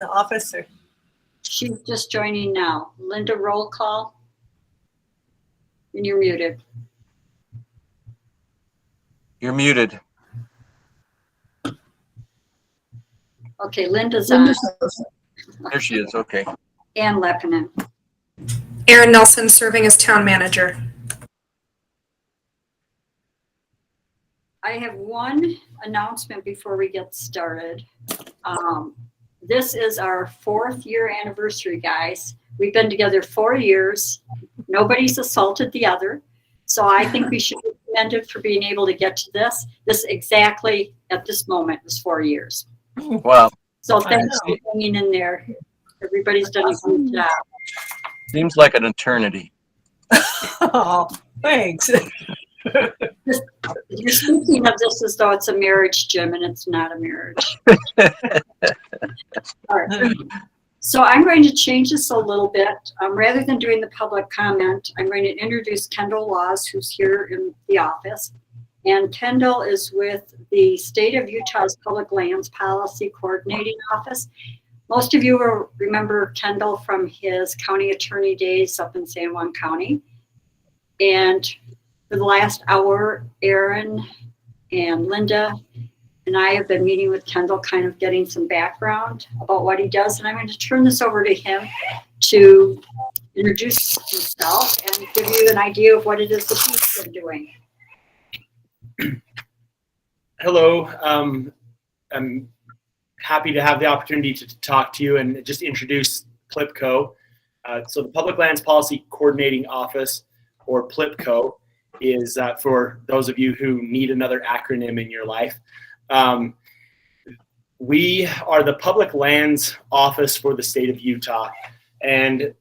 the officer. She's just joining now. Linda, roll call. And you're muted. You're muted. Okay, Linda's on. There she is. Okay. Ann Lepinen. Erin Nelson, serving as town manager. I have one announcement before we get started. This is our 4th year anniversary, guys. We've been together 4 years. Nobody's assaulted the other. So I think we should be commended for being able to get to this. This exactly at this moment is 4 years. Wow. So thanks for hanging in there. Everybody's done a good job. Seems like an eternity. Oh, thanks. You're speaking of this as though it's a marriage, Jim, and it's not a marriage. All right. So I'm going to change this a little bit. Rather than doing the public comment, I'm going to introduce Kendall Laws, who's here in the office. And Kendall is with the State of Utah's Public Lands Policy Coordinating Office. Most of you will remember Kendall from his county attorney days up in San Juan County. And for the last hour, Erin and Linda and I have been meeting with Kendall, kind of getting some background about what he does. And I'm going to turn this over to him to introduce himself and give you an idea of what it is that he's been doing. Hello. I'm happy to have the opportunity to talk to you and just introduce PLPCO. So the Public Lands Policy Coordinating Office, or PLPCO, is for those of you who need another acronym in your life. We are the Public Lands Office for the state of Utah. And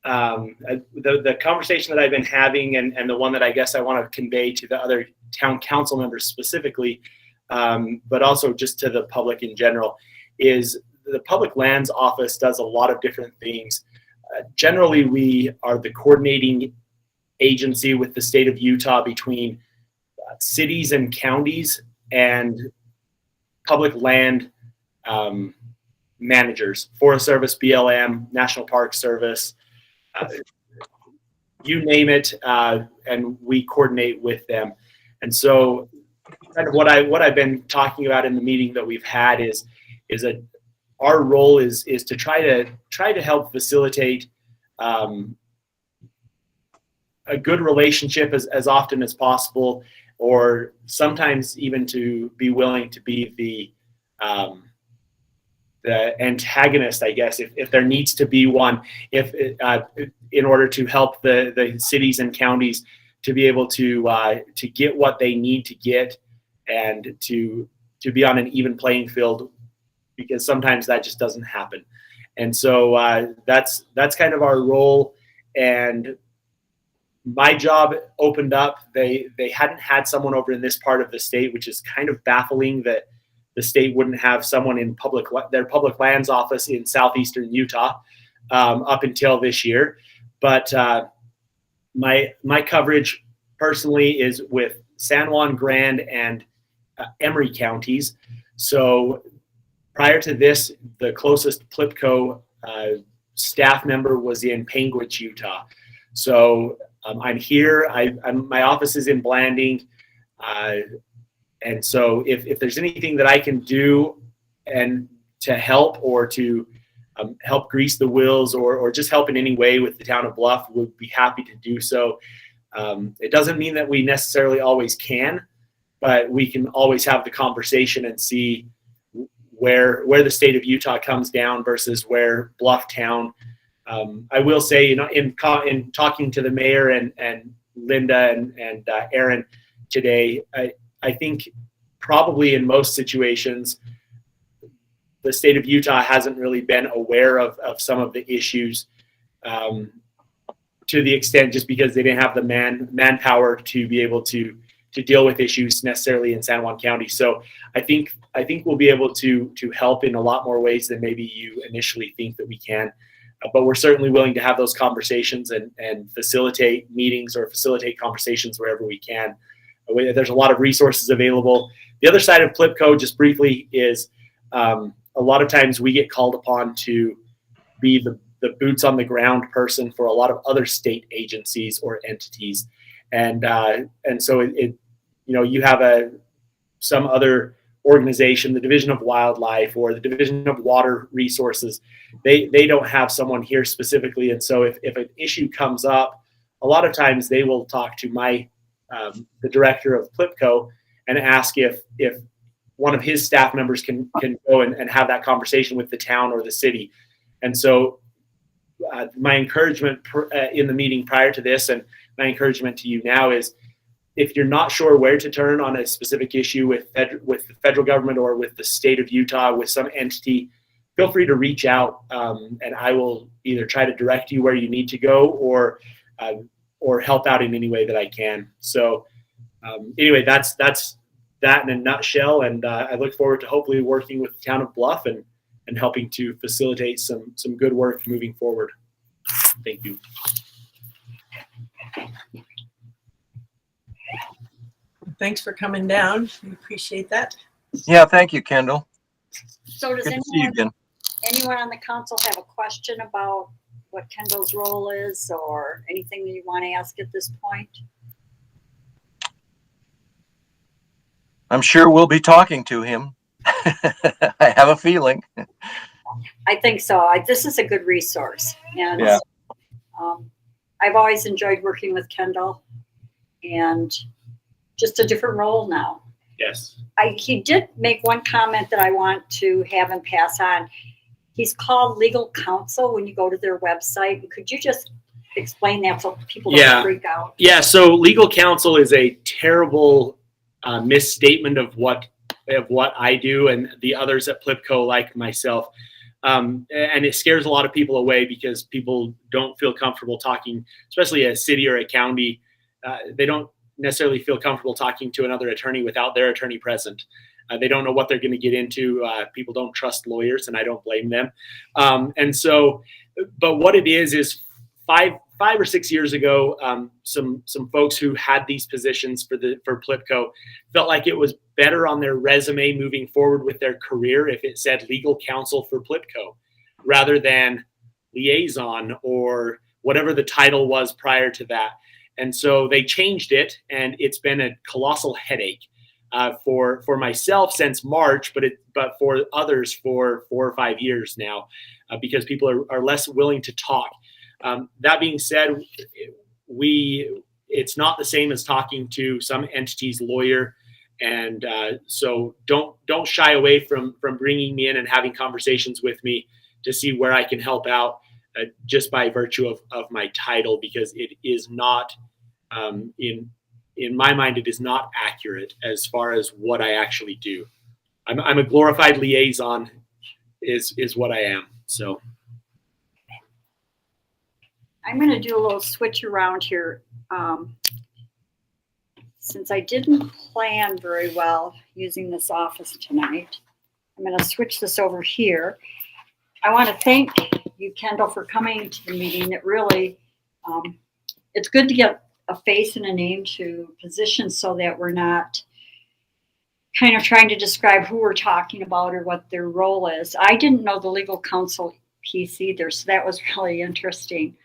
the conversation that I've been having and the one that I guess I want to convey to the other town council members specifically, but also just to the public in general, is the Public Lands Office does a lot of different things. Generally, we are the coordinating agency with the state of Utah between cities and counties and public land managers, Forest Service, BLM, National Park Service, you name it, and we coordinate with them. And so kind of what I've been talking about in the meeting that we've had is that our role is to try to help facilitate a good relationship as often as possible, or sometimes even to be willing to be the antagonist, I guess, if there needs to be one, in order to help the cities and counties to be able to get what they need to get and to be on an even playing field, because sometimes that just doesn't happen. And so that's kind of our role. And my job opened up. They hadn't had someone over in this part of the state, which is kind of baffling that the state wouldn't have someone in their public lands office in southeastern Utah up until this year. But my coverage personally is with San Juan, Grand, and Emery counties. So prior to this, the closest PLPCO staff member was in Panguitch, Utah. So I'm here. My office is in Blanding. And so if there's anything that I can do and to help or to help grease the wheels or just help in any way with the town of Bluff, we'll be happy to do so. It doesn't mean that we necessarily always can, but we can always have the conversation and see where the state of Utah comes down versus where Bluff town. I will say, in talking to the mayor and Linda and Erin today, I think probably in most situations, the state of Utah hasn't really been aware of some of the issues to the extent just because they didn't have the manpower to be able to deal with issues necessarily in San Juan County. So I think we'll be able to help in a lot more ways than maybe you initially think that we can. But we're certainly willing to have those conversations and facilitate meetings or facilitate conversations wherever we can. There's a lot of resources available. The other side of PLPCO, just briefly, is a lot of times we get called upon to be the boots on the ground person for a lot of other state agencies or entities. And so it you have some other organization, the Division of Wildlife or the Division of Water Resources, they don't have someone here specifically. And so if an issue comes up, a lot of times they will talk to the director of PLIPCO and ask if one of his staff members can go and have that conversation with the town or the city. And so my encouragement in the meeting prior to this, and my encouragement to you now, is if you're not sure where to turn on a specific issue with the federal government or with the state of Utah, with some entity, feel free to reach out, and I will either try to direct you where you need to go or help out in any way that I can. So anyway, that's that in a nutshell, and I look forward to hopefully working with the town of Bluff and helping to facilitate some good work moving forward. Thank you. Thanks for coming down. We appreciate that. Yeah, thank you, Kendall. So does Good to see you again. anyone on the council have a question about what Kendall's role is or anything that you want to ask at this point? I'm sure we'll be talking to him. I have a feeling. I think so. This is a good resource. And Yeah. I've always enjoyed working with Kendall, and just a different role now. Yes. He did make one comment that I want to have him pass on. He's called legal counsel when you go to their website. Could you just explain that so people don't freak out? Yeah. So legal counsel is a terrible misstatement of what I do and the others at PLIPCO like myself. And it scares a lot of people away because people don't feel comfortable talking, especially a city or a county. They don't necessarily feel comfortable talking to another attorney without their attorney present. They don't know what they're going to get into. People don't trust lawyers, and I don't blame them. And so, but what it is 5 or 6 years ago, some folks who had these positions for PLIPCO felt like it was better on their resume moving forward with their career if it said legal counsel for PLIPCO rather than liaison or whatever the title was prior to that. And so they changed it, and it's been a colossal headache for myself since March, but for others for 4 or 5 years now, because people are less willing to talk. That being said, it's not the same as talking to some entity's lawyer, and so don't shy away from bringing me in and having conversations with me to see where I can help out, just by virtue of my title, because it is not in my mind, it is not accurate as far as what I actually do. I'm a glorified liaison is what I am. So I'm going to do a little switch around here. Since I didn't plan very well using this office tonight, I'm going to switch this over here. I want to thank you, Kendall, for coming to the meeting. It really, it's good to get a face and a name to positions so that we're not kind of trying to describe who we're talking about or what their role is. I didn't know the legal counsel piece either, so that was really interesting.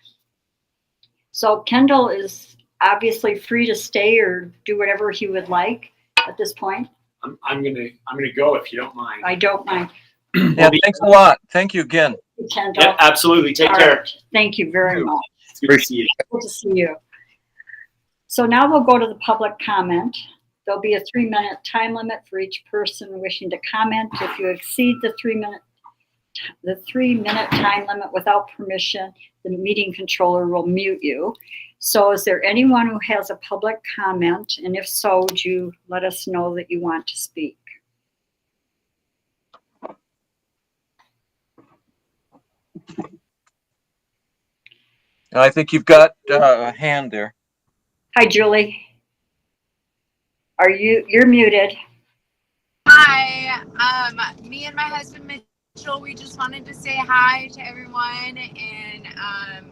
So Kendall is obviously free to stay or do whatever he would like at this point. I'm gonna go if you don't mind. I don't mind. Yeah, thanks a lot. Thank you again. Kendall. Yeah, absolutely. Take care. Right. Thank you very much. It's good to see you. Good to see you. So now we'll go to the public comment. There'll be a 3-minute time limit for each person wishing to comment. If you exceed the 3-minute time limit without permission, the meeting controller will mute you. So is there anyone who has a public comment? And if so, would you let us know that you want to speak? I think you've got a hand there. Hi, Julie. You're muted. Hi, me and my husband Mitchell, we just wanted to say hi to everyone, and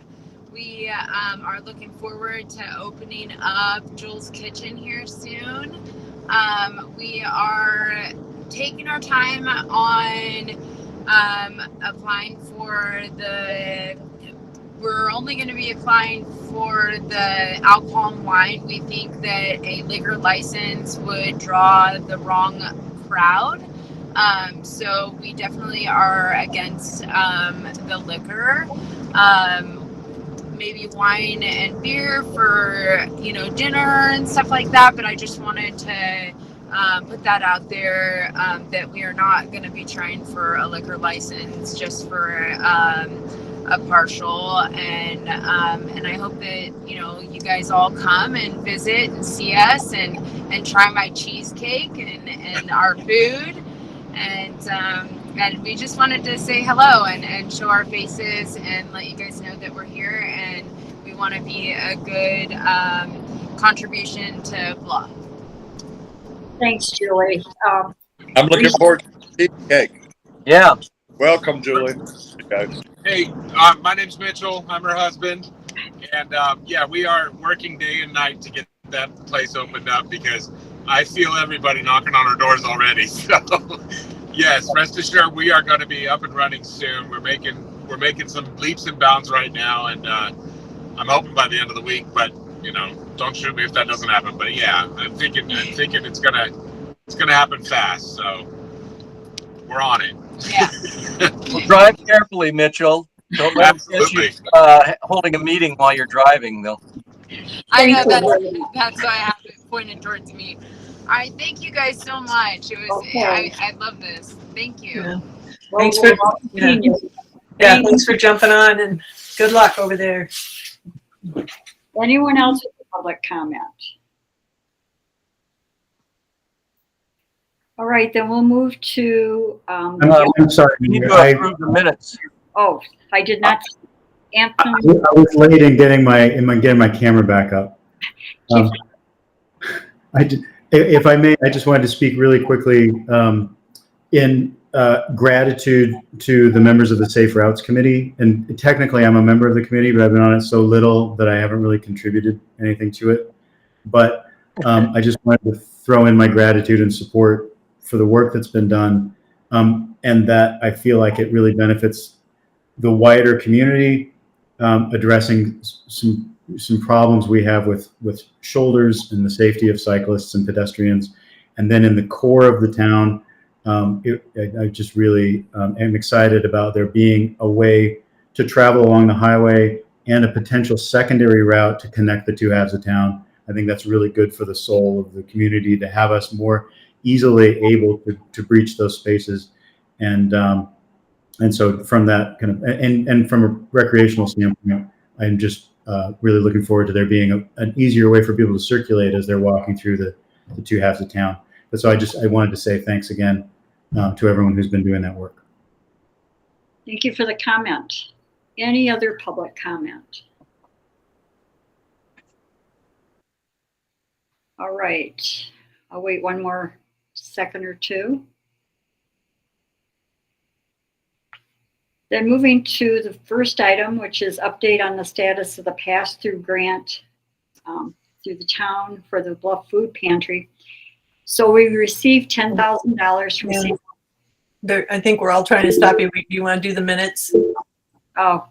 we are looking forward to opening up Joel's Kitchen here soon. We are taking our time on applying for we're only going to be applying for the alcohol and wine. We think that a liquor license would draw the wrong crowd. So we definitely are against the liquor. Maybe wine and beer for, dinner and stuff like that. But I just wanted to put that out there, that we are not going to be trying for a liquor license just for a partial. And I hope that, you guys all come and visit and see us and try my cheesecake and our food. And we just wanted to say hello and show our faces and let you guys know that we're here, and we want to be a good contribution to Bluff. Thanks, Julie. I'm looking forward to the cheesecake. Yeah. Welcome, Julie. Guys. Hey, my name's Mitchell. I'm her husband. And we are working day and night to get that place opened up because I feel everybody knocking on our doors already. So, yes, rest assured we are going to be up and running soon. We're making some leaps and bounds right now, and I'm hoping by the end of the week. But don't shoot me if that doesn't happen. But yeah, I'm thinking it's gonna happen fast. So we're on it. Yeah. Well, drive carefully, Mitchell. Don't let them get you holding a meeting while you're driving, though. I know that's why I have it pointed towards me. All right, thank you guys so much. It was I love this. Thank you. Yeah. Thanks for thanks for jumping on, and good luck over there. Anyone else with a public comment? All right, then we'll move to. I'm sorry. We need to approve the minutes. Oh, I did not. Anthony. I was late in getting my camera back up. If I may, I just wanted to speak really quickly in gratitude to the members of the Safe Routes Committee. And technically, I'm a member of the committee, but I've been on it so little that I haven't really contributed anything to it. But I just wanted to throw in my gratitude and support for the work that's been done, and that I feel like it really benefits the wider community, addressing some problems we have with shoulders and the safety of cyclists and pedestrians. And then in the core of the town, I just really am excited about there being a way to travel along the highway and a potential secondary route to connect the two halves of town. I think that's really good for the soul of the community to have us more easily able to breach those spaces. And so from that kind of, and from a recreational standpoint, I'm just really looking forward to there being an easier way for people to circulate as they're walking through the two halves of town. But so I wanted to say thanks again to everyone who's been doing that work. Thank you for the comment. Any other public comment? All right, I'll wait one more second or two. Then moving to the first item, which is update on the status of the pass-through grant through the town for the Bluff Food Pantry. So we received $10,000 from I think we're all trying to stop you. Do you want to do the minutes? Oh.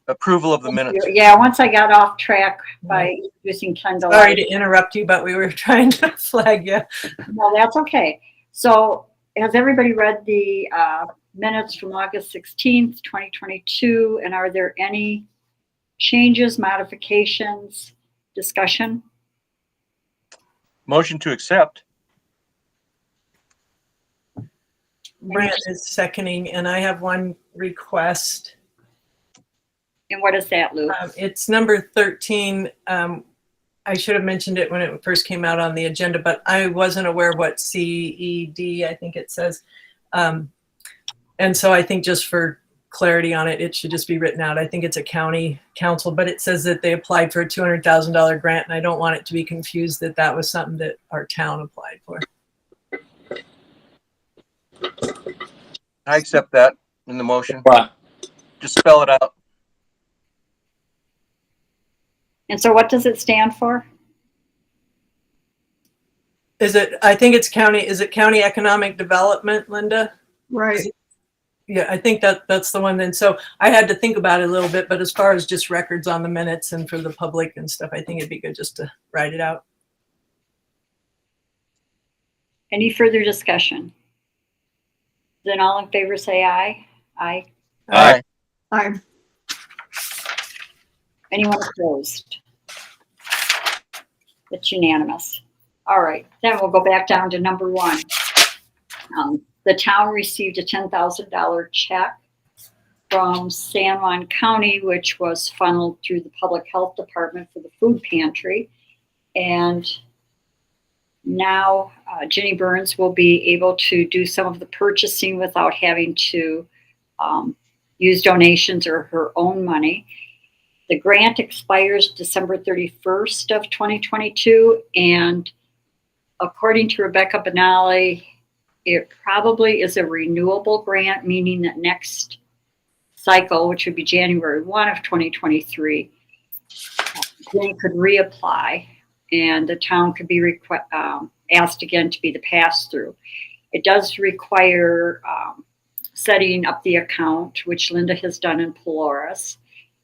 Approval of the minutes. Yeah, once I got off track by introducing Kendall. Sorry to interrupt you, but we were trying to flag you. No, that's okay. So has everybody read the minutes from August 16th, 2022? And are there any changes, modifications, discussion? Motion to accept. Brent is seconding, and I have one request. And what is that, Lou? It's number 13. I should have mentioned it when it first came out on the agenda, but I wasn't aware what CED, I think it says. And so I think just for clarity on it, it should just be written out. I think it's a county council, but it says that they applied for a $200,000 grant, and I don't want it to be confused that that was something that our town applied for. I accept that in the motion. Right. Just spell it out. And so what does it stand for? I think it's county, is it county economic development, Linda? Right. Yeah, I think that's the one then. So I had to think about it a little bit, but as far as just records on the minutes and for the public and stuff, I think it'd be good just to write it out. Any further discussion? Then all in favor say aye. Aye. Aye. Aye. Anyone opposed? It's unanimous. All right, then we'll go back down to number 1. The town received a $10,000 check from San Juan County, which was funneled through the Public Health Department for the food pantry. And now Ginny Burns will be able to do some of the purchasing without having to use donations or her own money. The grant expires December 31st of 2022, and according to Rebecca Benally, it probably is a renewable grant, meaning that next cycle, which would be January 1 of 2023, they could reapply and the town could be asked again to be the pass-through. It does require setting up the account, which Linda has done in Polaris,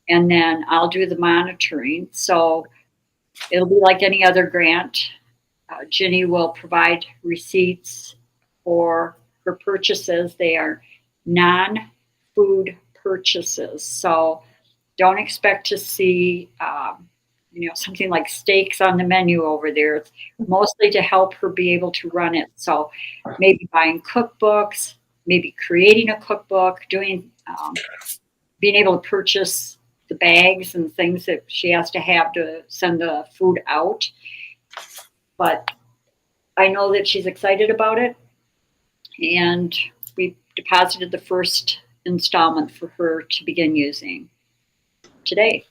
and then I'll do the monitoring. So it'll be like any other grant. Ginny will provide receipts for her purchases. They are non-food purchases. So don't expect to see, something like steaks on the menu over there. It's mostly to help her be able to run it. So maybe buying cookbooks, maybe creating a cookbook, being able to purchase the bags and things that she has to have to send the food out. But I know that she's excited about it, and we deposited the first installment for her to begin using today.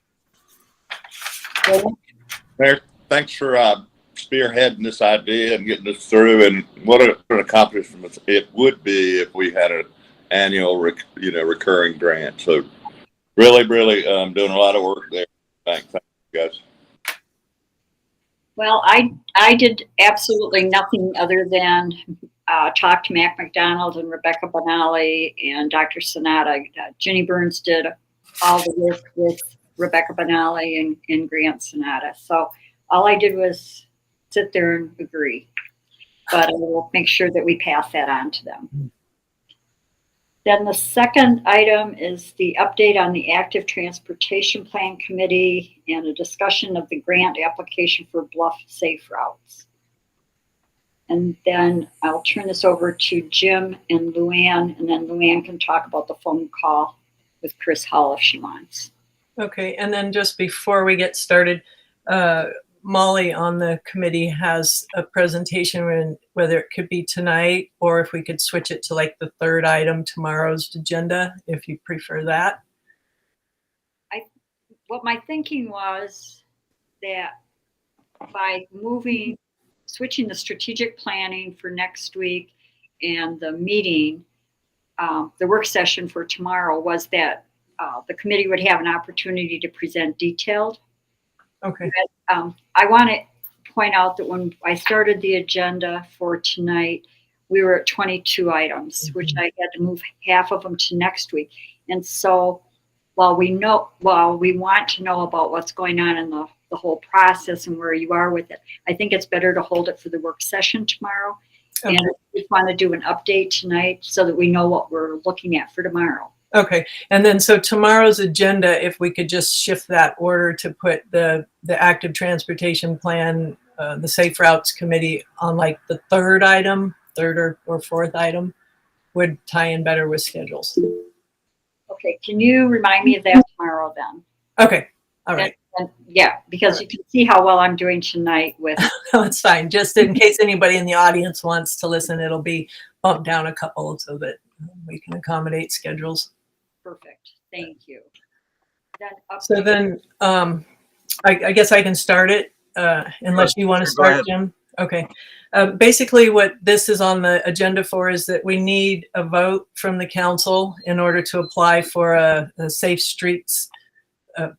Mayor, thanks for spearheading this idea and getting this through. And what an accomplishment it would be if we had an annual, recurring grant. So really doing a lot of work there. Thank you guys. Well, I did absolutely nothing other than talk to Mac McDonald and Rebecca Benally and Dr. Sonata. Ginny Burns did all the work with Rebecca Benally and Grant Sonata. So all I did was sit there and agree. But I will make sure that we pass that on to them. Then the second item is the update on the Active Transportation Plan Committee and a discussion of the grant application for Bluff Safe Routes. And then I'll turn this over to Jim and Luann, and then Luann can talk about the phone call with Chris Hall if she wants. Okay, and then just before we get started, Molly on the committee has a presentation, whether it could be tonight or if we could switch it to like the third item tomorrow's agenda, if you prefer that. What my thinking was that by switching the strategic planning for next week and the meeting, the work session for tomorrow, was that the committee would have an opportunity to present detailed. Okay. I want to point out that when I started the agenda for tonight, we were at 22 items, which I had to move half of them to next week. And so while we want to know about what's going on in the whole process and where you are with it, I think it's better to hold it for the work session tomorrow. Okay. And we want to do an update tonight so that we know what we're looking at for tomorrow. Okay, and then so tomorrow's agenda, if we could just shift that order to put the Active Transportation Plan, the Safe Routes Committee on like the third or fourth item, would tie in better with schedules. Okay, can you remind me of that tomorrow then? Okay, all right. And yeah, because you can see how well I'm doing tonight with. That's fine. Just in case anybody in the audience wants to listen, it'll be bumped down a couple so that we can accommodate schedules. Perfect. Thank you. So then I guess I can start it unless you want to start, Jim. Okay. Basically what this is on the agenda for is that we need a vote from the council in order to apply for a Safe Streets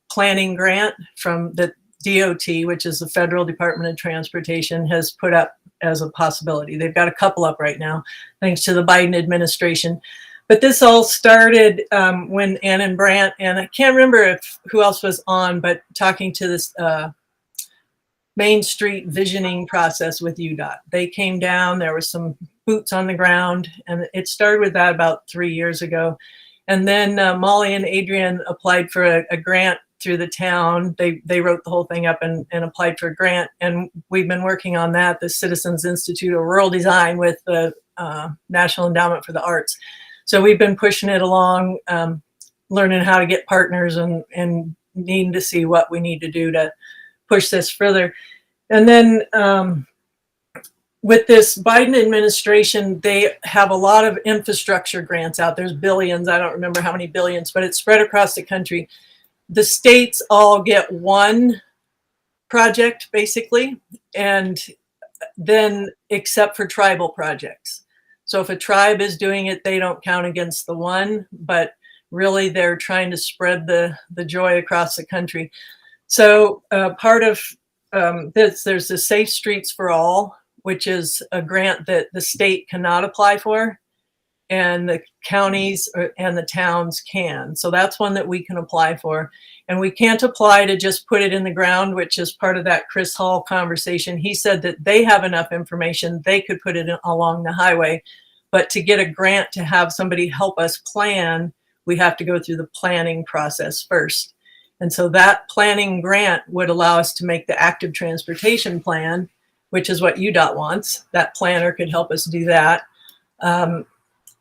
planning grant from the DOT, which is the Federal Department of Transportation, has put up as a possibility. They've got a couple up right now, thanks to the Biden administration. But this all started when Ann and Brandt, and I can't remember who else was on, but talking to this Main Street visioning process with UDOT. They came down, there was some boots on the ground, and it started with that about 3 years ago. And then Molly and Adrian applied for a grant through the town. They wrote the whole thing up and applied for a grant. And we've been working on that, the Citizens Institute of Rural Design with the National Endowment for the Arts. So we've been pushing it along, learning how to get partners and needing to see what we need to do to push this further. And then with this Biden administration, they have a lot of infrastructure grants out. There's billions, I don't remember how many billions, but it's spread across the country. The states all get one project basically, and then except for tribal projects. So if a tribe is doing it, they don't count against the one, but really they're trying to spread the joy across the country. So part of this, there's the Safe Streets for All, which is a grant that the state cannot apply for, and the counties and the towns can. So that's one that we can apply for. And we can't apply to just put it in the ground, which is part of that Chris Hall conversation. He said that they have enough information, they could put it along the highway. But to get a grant to have somebody help us plan, we have to go through the planning process first. And so that planning grant would allow us to make the active transportation plan, which is what UDOT wants. That planner could help us do that.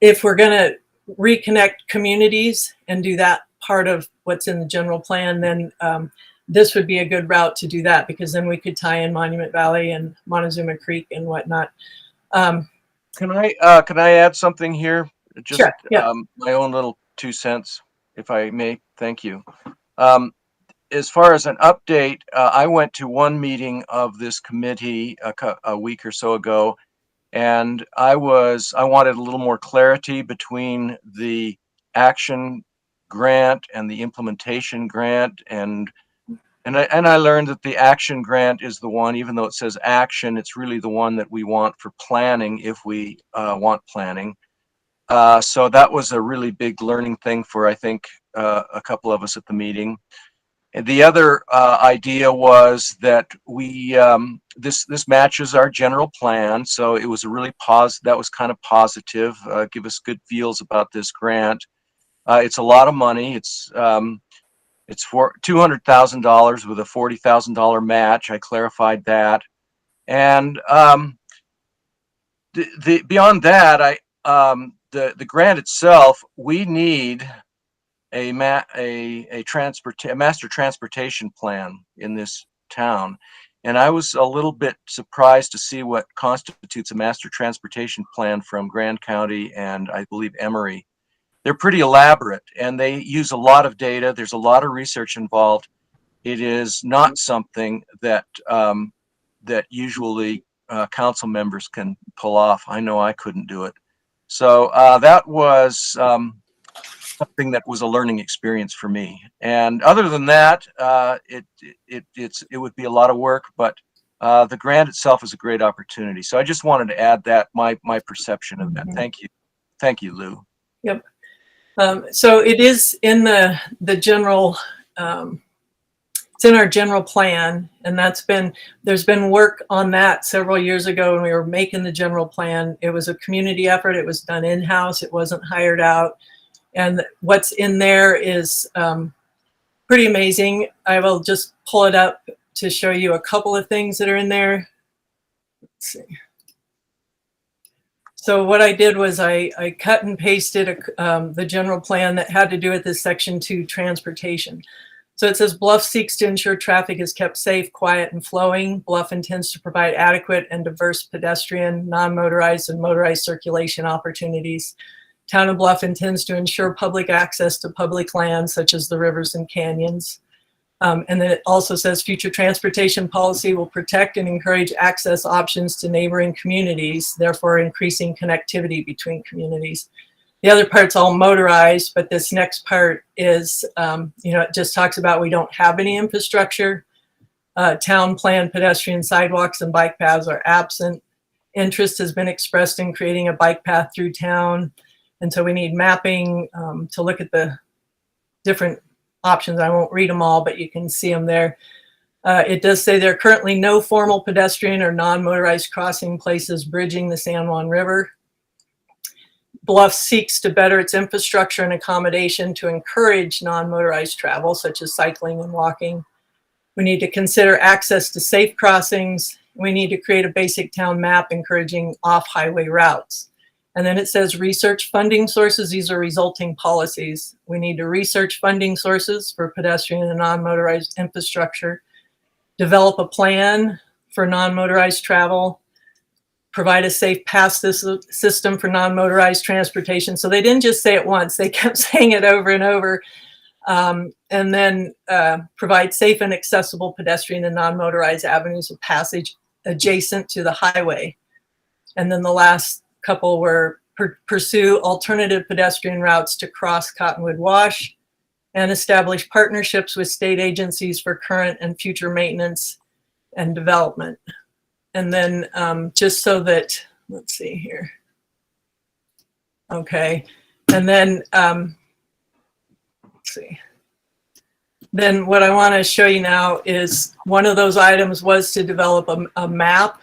If we're going to reconnect communities and do that part of what's in the general plan, then this would be a good route to do that, because then we could tie in Monument Valley and Montezuma Creek and whatnot. Can I add something here? Just sure, yeah. My own little 2 cents, if I may. Thank you. As far as an update, I went to one meeting of this committee a week or so ago, and I wanted a little more clarity between the action grant and the implementation grant, and I learned that the action grant is the one, even though it says action, it's really the one that we want for planning if we want planning. So that was a really big learning thing for, I think, a couple of us at the meeting. And the other idea was that we this matches our general plan, so it was a really that was kind of positive. Give us good feels about this grant. It's a lot of money. It's for $200,000 with a $40,000 match. I clarified that, and beyond that, the grant itself, we need a master transportation plan in this town. And I was a little bit surprised to see what constitutes a master transportation plan from Grand County and I believe Emory. They're pretty elaborate and they use a lot of data. There's a lot of research involved. It is not something that that usually council members can pull off. I know I couldn't do it. So that was something that was a learning experience for me. And other than that, it would be a lot of work, but the grant itself is a great opportunity. So I just wanted to add that my perception of that. Thank you, Lou. Yep. So it is in the general. It's in our general plan, and there's been work on that several years ago when we were making the general plan. It was a community effort. It was done in-house. It wasn't hired out. And what's in there is pretty amazing. I will just pull it up to show you a couple of things that are in there. Let's see. So what I did was I cut and pasted the general plan that had to do with this Section 2 transportation. So it says Bluff seeks to ensure traffic is kept safe, quiet, and flowing. Bluff intends to provide adequate and diverse pedestrian, non-motorized, and motorized circulation opportunities. Town of Bluff intends to ensure public access to public lands such as the rivers and canyons. And then it also says future transportation policy will protect and encourage access options to neighboring communities, therefore increasing connectivity between communities. The other part's all motorized, but this next part is, it just talks about we don't have any infrastructure. Town plan pedestrian sidewalks and bike paths are absent. Interest has been expressed in creating a bike path through town. And so we need mapping to look at the different options. I won't read them all, but you can see them there. It does say there are currently no formal pedestrian or non-motorized crossing places bridging the San Juan River. Bluff seeks to better its infrastructure and accommodation to encourage non-motorized travel, such as cycling and walking. We need to consider access to safe crossings. We need to create a basic town map encouraging off-highway routes. And then it says research funding sources. These are resulting policies. We need to research funding sources for pedestrian and non-motorized infrastructure, develop a plan for non-motorized travel, provide a safe pass system for non-motorized transportation. So they didn't just say it once, they kept saying it over and over. And then provide safe and accessible pedestrian and non-motorized avenues of passage adjacent to the highway. And then the last couple were pursue alternative pedestrian routes to cross Cottonwood Wash and establish partnerships with state agencies for current and future maintenance and development. And then just so that, let's see here. Okay, and then let's see. Then what I want to show you now is one of those items was to develop a map.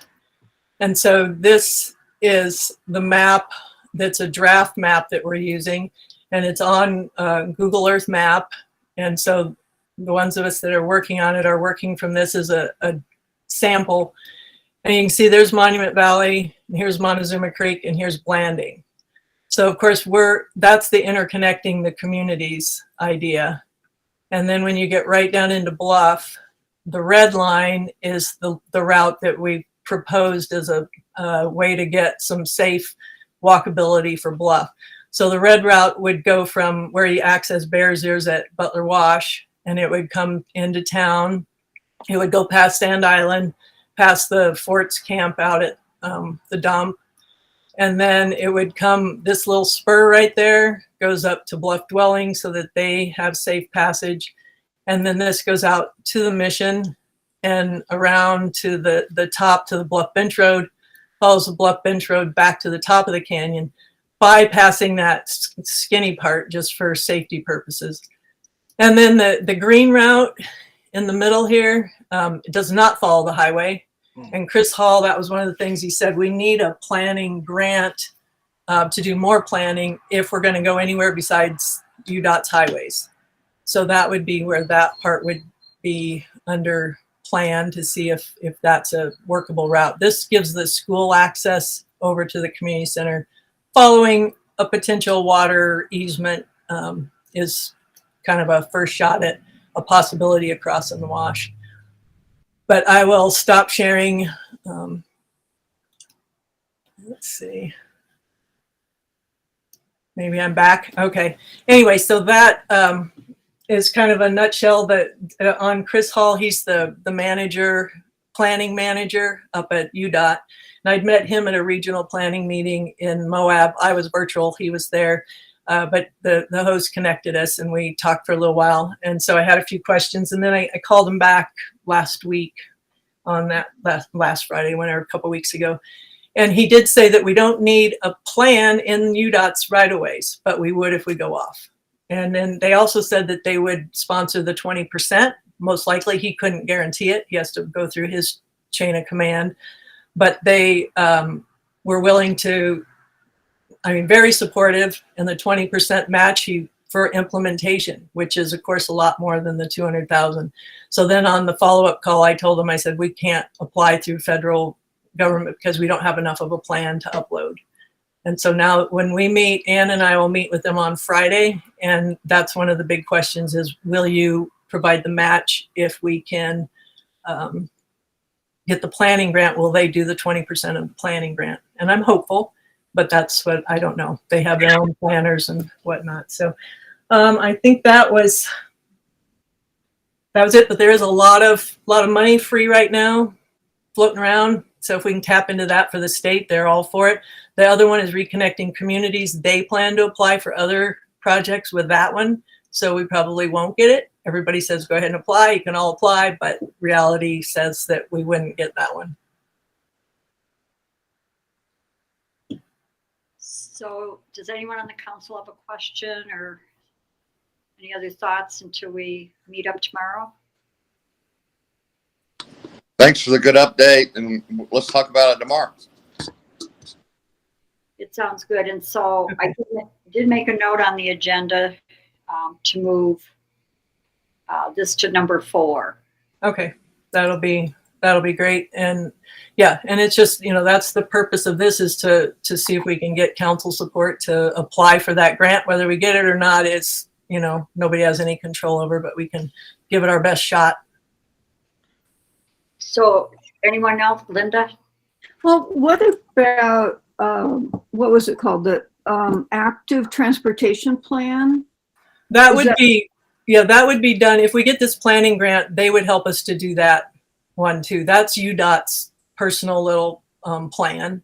And so this is the map that's a draft map that we're using, and it's on Google Earth Map. And so the ones of us that are working on it are working from this as a sample. And you can see there's Monument Valley, and here's Montezuma Creek, and here's Blanding. So of course that's the interconnecting the communities idea. And then when you get right down into Bluff, the red line is the route that we proposed as a way to get some safe walkability for Bluff. So the red route would go from where you access Bears Ears at Butler Wash, and it would come into town. It would go past Sand Island, past the Forts camp out at the dump. And then it would come, this little spur right there goes up to Bluff Dwelling so that they have safe passage. And then this goes out to the Mission and around to the top to the Bluff Bench Road, follows the Bluff Bench Road back to the top of the canyon, bypassing that skinny part just for safety purposes. And then the green route in the middle here, it does not follow the highway. And Chris Hall, that was one of the things he said, we need a planning grant to do more planning if we're going to go anywhere besides UDOT's highways. So that would be where that part would be under plan to see if that's a workable route. This gives the school access over to the community center. Following a potential water easement is kind of a first shot at a possibility of crossing the wash. But I will stop sharing. Let's see. Maybe I'm back. Okay. Anyway, so that is kind of a nutshell that on Chris Hall, he's the manager, planning manager up at UDOT. And I'd met him at a regional planning meeting in Moab. I was virtual, he was there. But the host connected us and we talked for a little while. And so I had a few questions, and then I called him back last week on that last Friday, a couple weeks ago. And he did say that we don't need a plan in UDOT's right-of-ways, but we would if we go off. And then they also said that they would sponsor the 20%. Most likely he couldn't guarantee it. He has to go through his chain of command. But they were willing to, very supportive in the 20% match for implementation, which is of course a lot more than the 200,000. So then on the follow-up call, I told them, I said, we can't apply through federal government because we don't have enough of a plan to upload. And so now when we meet, Ann and I will meet with them on Friday. And that's one of the big questions is, will you provide the match if we can get the planning grant? Will they do the 20% of the planning grant? And I'm hopeful, but that's what I don't know. They have their own planners and whatnot. So I think that was it. But there is a lot of money free right now floating around. So if we can tap into that for the state, they're all for it. The other one is reconnecting communities. They plan to apply for other projects with that one. So we probably won't get it. Everybody says, go ahead and apply. You can all apply, but reality says that we wouldn't get that one. So does anyone on the council have a question or any other thoughts until we meet up tomorrow? Thanks for the good update, and let's talk about it tomorrow. It sounds good. And so I did make a note on the agenda to move this to number 4. Okay, that'll be great. And yeah, and it's just, that's the purpose of this, is to see if we can get council support to apply for that grant. Whether we get it or not is, nobody has any control over, but we can give it our best shot. So anyone else? Linda? Well, what about, what was it called? The active transportation plan? That would be done. If we get this planning grant, they would help us to do that one too. That's UDOT's personal little plan.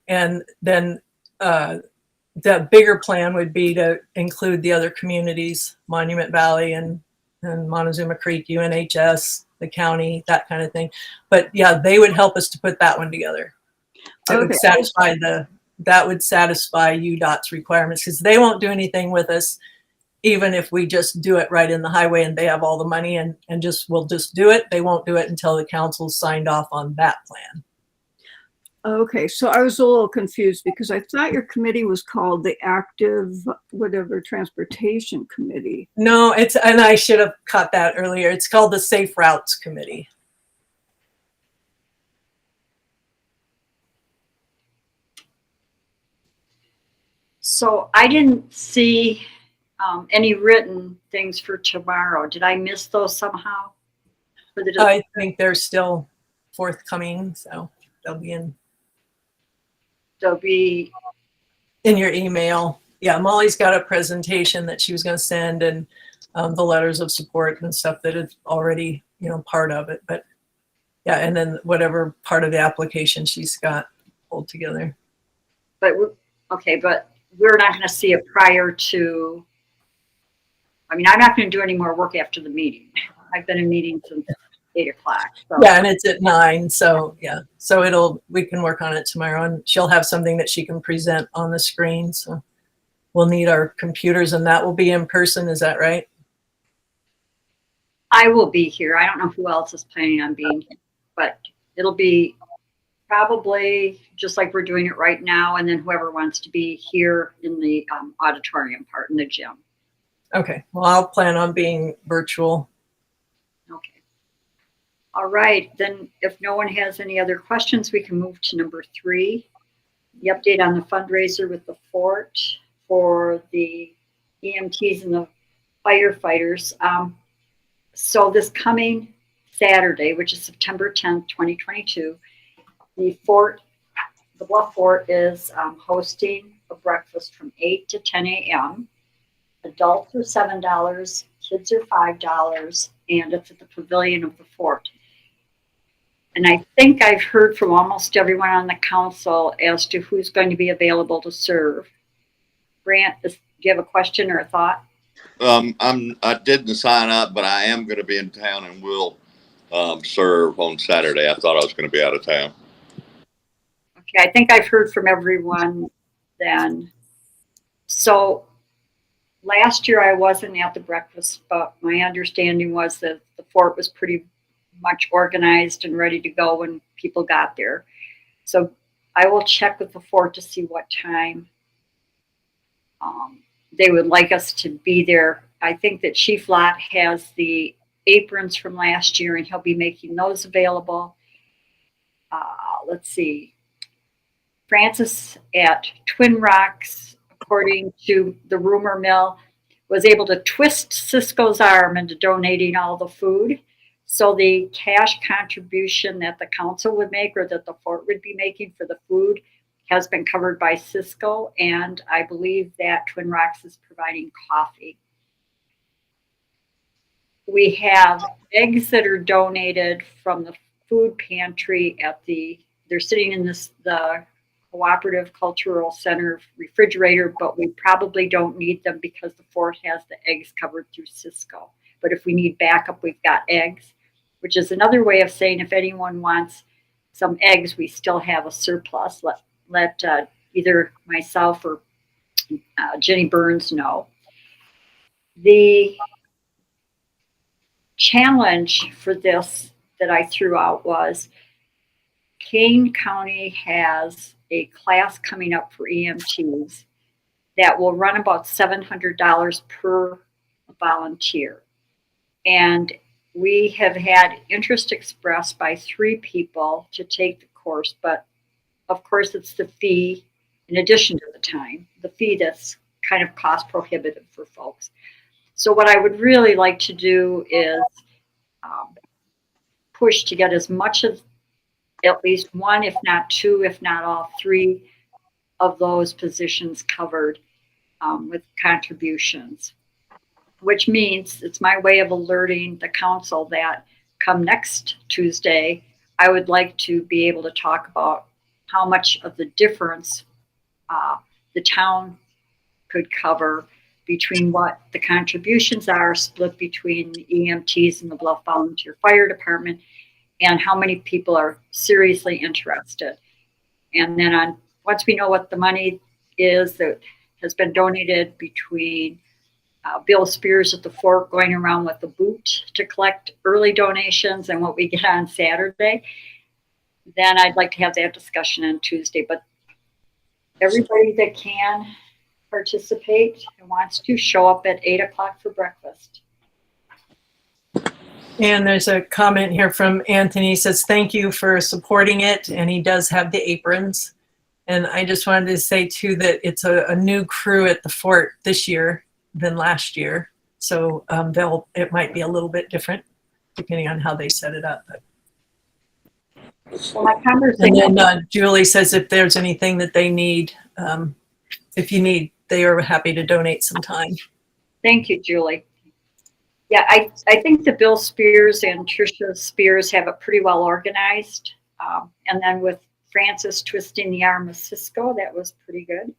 And then the bigger plan would be to include the other communities, Monument Valley and Montezuma Creek, UNHS, the county, that kind of thing. But yeah, they would help us to put that one together. That would satisfy UDOT's requirements, because they won't do anything with us even if we just do it right in the highway and they have all the money and we'll just do it. They won't do it until the council's signed off on that plan. Okay, so I was a little confused because I thought your committee was called the Active Whatever Transportation Committee. No, and I should have caught that earlier. It's called the Safe Routes Committee. So I didn't see any written things for tomorrow. Did I miss those somehow? I think they're still forthcoming, so they'll be in your email. Yeah, Molly's got a presentation that she was going to send, and the letters of support and stuff that is already, part of it. But yeah, and then whatever part of the application she's got pulled together. But we're not going to see it prior to. I mean, I'm not going to do any more work after the meeting. I've been in meetings since 8 o'clock. So. Yeah, and it's at 9. So yeah, so we can work on it tomorrow, and she'll have something that she can present on the screen. So we'll need our computers, and that will be in person. Is that right? I will be here. I don't know who else is planning on being here, but it'll be probably just like we're doing it right now, and then whoever wants to be here in the auditorium part in the gym. Okay. Well, I'll plan on being virtual. Okay. All right. Then if no one has any other questions, we can move to number 3, the update on the fundraiser with the fort for the EMTs and the firefighters. So this coming Saturday, which is September 10th, 2022, the Bluff Fort is hosting a breakfast from 8 to 10 a.m. Adults are $7, kids are $5, and it's at the pavilion of the fort. And I think I've heard from almost everyone on the council as to who's going to be available to serve. Grant, do you have a question or a thought? I didn't sign up, but I am going to be in town and will serve on Saturday. I thought I was going to be out of town. Okay, I think I've heard from everyone then. So last year I wasn't at the breakfast, but my understanding was that the fort was pretty much organized and ready to go when people got there. So I will check with the fort to see what time they would like us to be there. I think that Chief Lott has the aprons from last year, and he'll be making those available. Let's see. Francis at Twin Rocks, according to the rumor mill, was able to twist Cisco's arm into donating all the food. So the cash contribution that the council would make, or that the fort would be making for the food, has been covered by Cisco, and I believe that Twin Rocks is providing coffee. We have eggs that are donated from the food pantry they're sitting in the Cooperative Cultural Center refrigerator, but we probably don't need them because the fort has the eggs covered through Cisco. But if we need backup, we've got eggs, which is another way of saying if anyone wants some eggs, we still have a surplus. Let either myself or Jenny Burns know. The challenge for this that I threw out was Kane County has a class coming up for EMTs that will run about $700 per volunteer. And we have had interest expressed by 3 people to take the course, but of course it's the fee in addition to the time, the fee that's kind of cost prohibitive for folks. So what I would really like to do is push to get as much of at least 1, if not 2, if not all 3 of those positions covered with contributions, which means it's my way of alerting the council that come next Tuesday, I would like to be able to talk about how much of the difference the town could cover between what the contributions are split between the EMTs and the Bluff Volunteer Fire Department, and how many people are seriously interested. And then once we know what the money is that has been donated between Bill Spears at the Fork going around with the boot to collect early donations and what we get on Saturday, then I'd like to have that discussion on Tuesday. But everybody that can participate and wants to show up at 8 o'clock for breakfast. And there's a comment here from Anthony. He says, thank you for supporting it. And he does have the aprons. And I just wanted to say too, that it's a new crew at the fort this year than last year. So it might be a little bit different depending on how they set it up. Well, my conversation. And then Julie says if there's anything that they need, if you need, they are happy to donate some time. Thank you, Julie. Yeah, I think the Bill Spears and Tricia Spears have it pretty well organized. And then with Francis twisting the arm of Cisco, that was pretty good.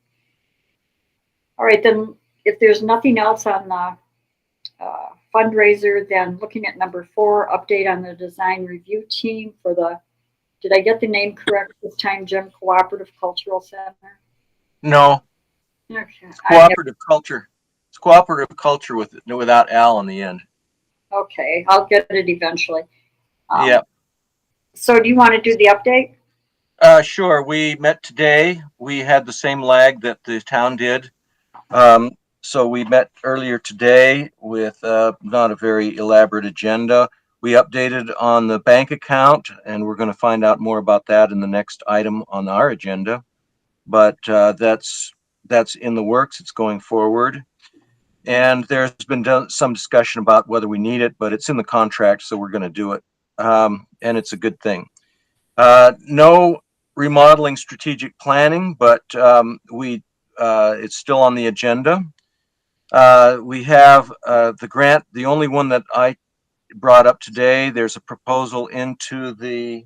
All right, then if there's nothing else on the fundraiser, then looking at number 4, update on the design review team for the, did I get the name correct this time, Jim? Cooperative Cultural Center? No, Okay. it's cooperative culture. It's cooperative culture without Al on the end. Okay, I'll get it eventually. Yeah. So do you want to do the update? Sure. We met today. We had the same lag that the town did. So we met earlier today with not a very elaborate agenda. We updated on the bank account, and we're going to find out more about that in the next item on our agenda. But that's in the works. It's going forward. And there's been some discussion about whether we need it, but it's in the contract, so we're going to do it. And it's a good thing. No remodeling strategic planning, but it's still on the agenda. We have the grant, the only one that I brought up today. There's a proposal into the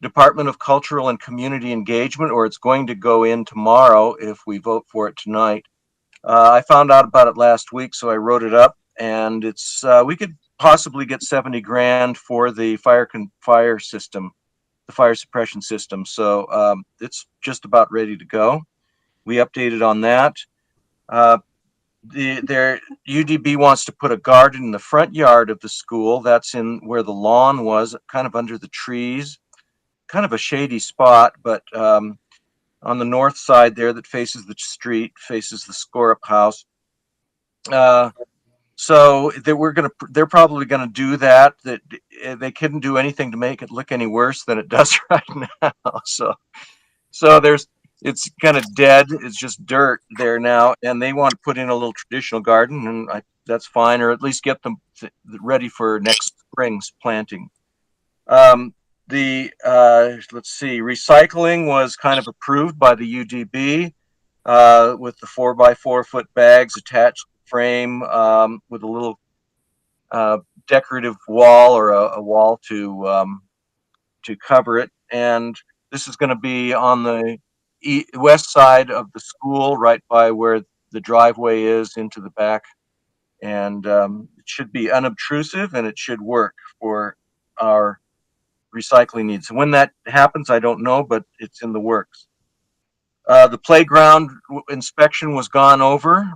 Department of Cultural and Community Engagement, or it's going to go in tomorrow if we vote for it tonight. I found out about it last week, so I wrote it up, and it's we could possibly get 70 grand for the fire system, the fire suppression system. So it's just about ready to go. We updated on that. Their UDB wants to put a garden in the front yard of the school. That's in where the lawn was, kind of under the trees, kind of a shady spot, but on the north side there that faces the street, faces the Scorup house. So they're probably gonna do that. That they couldn't do anything to make it look any worse than it does right now. So it's kind of dead. It's just dirt there now, and they want to put in a little traditional garden, and that's fine, or at least get them ready for next spring's planting. Let's see, recycling was kind of approved by the UDB with the 4x4 foot bags attached to the frame with a little decorative wall or a wall to cover it. And this is going to be on the west side of the school, right by where the driveway is into the back. And it should be unobtrusive, and it should work for our recycling needs. When that happens, I don't know, but it's in the works. The playground inspection was gone over.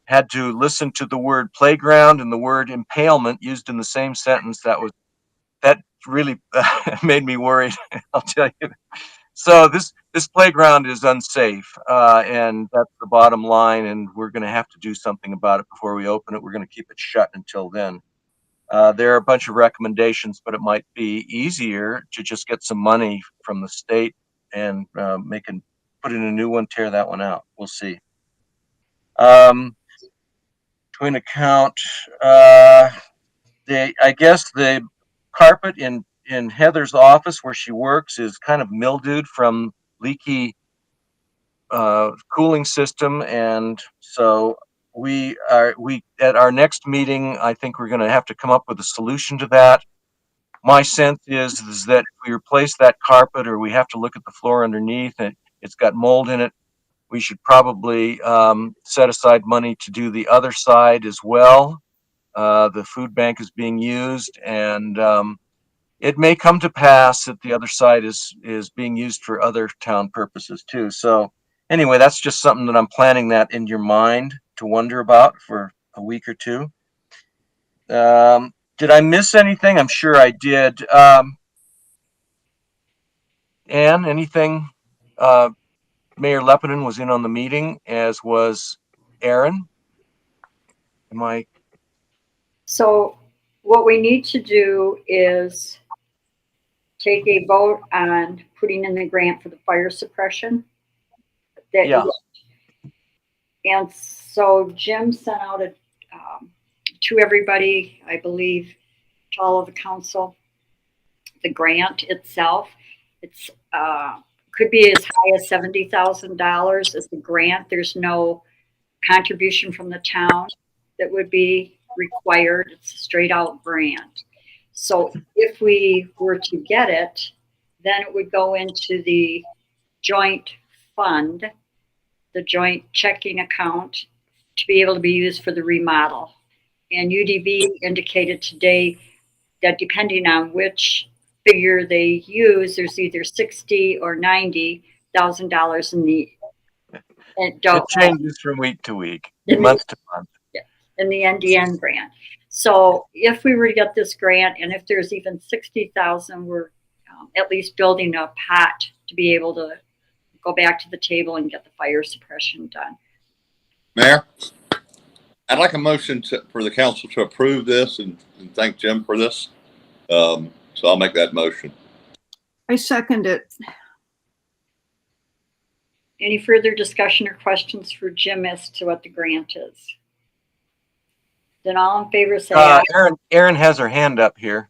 Had to listen to the word playground and the word impalement used in the same sentence. That really made me worried. I'll tell you. So this playground is unsafe, and that's the bottom line. And we're going to have to do something about it before we open it. We're going to keep it shut until then. There are a bunch of recommendations, but it might be easier to just get some money from the state and put in a new one, tear that one out. We'll see. Twin account. I guess the carpet in Heather's office where she works is kind of mildewed from leaky cooling system, and so we at our next meeting, I think we're going to have to come up with a solution to that. My sense is that if we replace that carpet, or we have to look at the floor underneath it, it's got mold in it. We should probably set aside money to do the other side as well. The food bank is being used, and it may come to pass that the other side is being used for other town purposes too. So anyway, that's just something that I'm planning that in your mind to wonder about for a week or two. Did I miss anything? I'm sure I did. Ann, anything? Mayor Lepinen was in on the meeting, as was Aaron. So what we need to do is take a vote on putting in the grant for the fire suppression. Yeah. And so Jim sent out to everybody, I believe, to all of the council, the grant itself. It's could be as high as $70,000 as the grant. There's no contribution from the town that would be required. It's a straight out grant. So if we were to get it, then it would go into the joint fund, the joint checking account, to be able to be used for the remodel. And UDB indicated today that depending on which figure they use, there's either $60,000 or $90,000 in the It changes from week to week, month to month. In the NDN grant. So if we were to get this grant, and if there's even 60,000, we're at least building a pot to be able to go back to the table and get the fire suppression done. Mayor, I'd like a motion for the council to approve this and thank Jim for this. So I'll make that motion. I second it. Any further discussion or questions for Jim as to what the grant is? Then all in favor say aye. Aaron has her hand up here.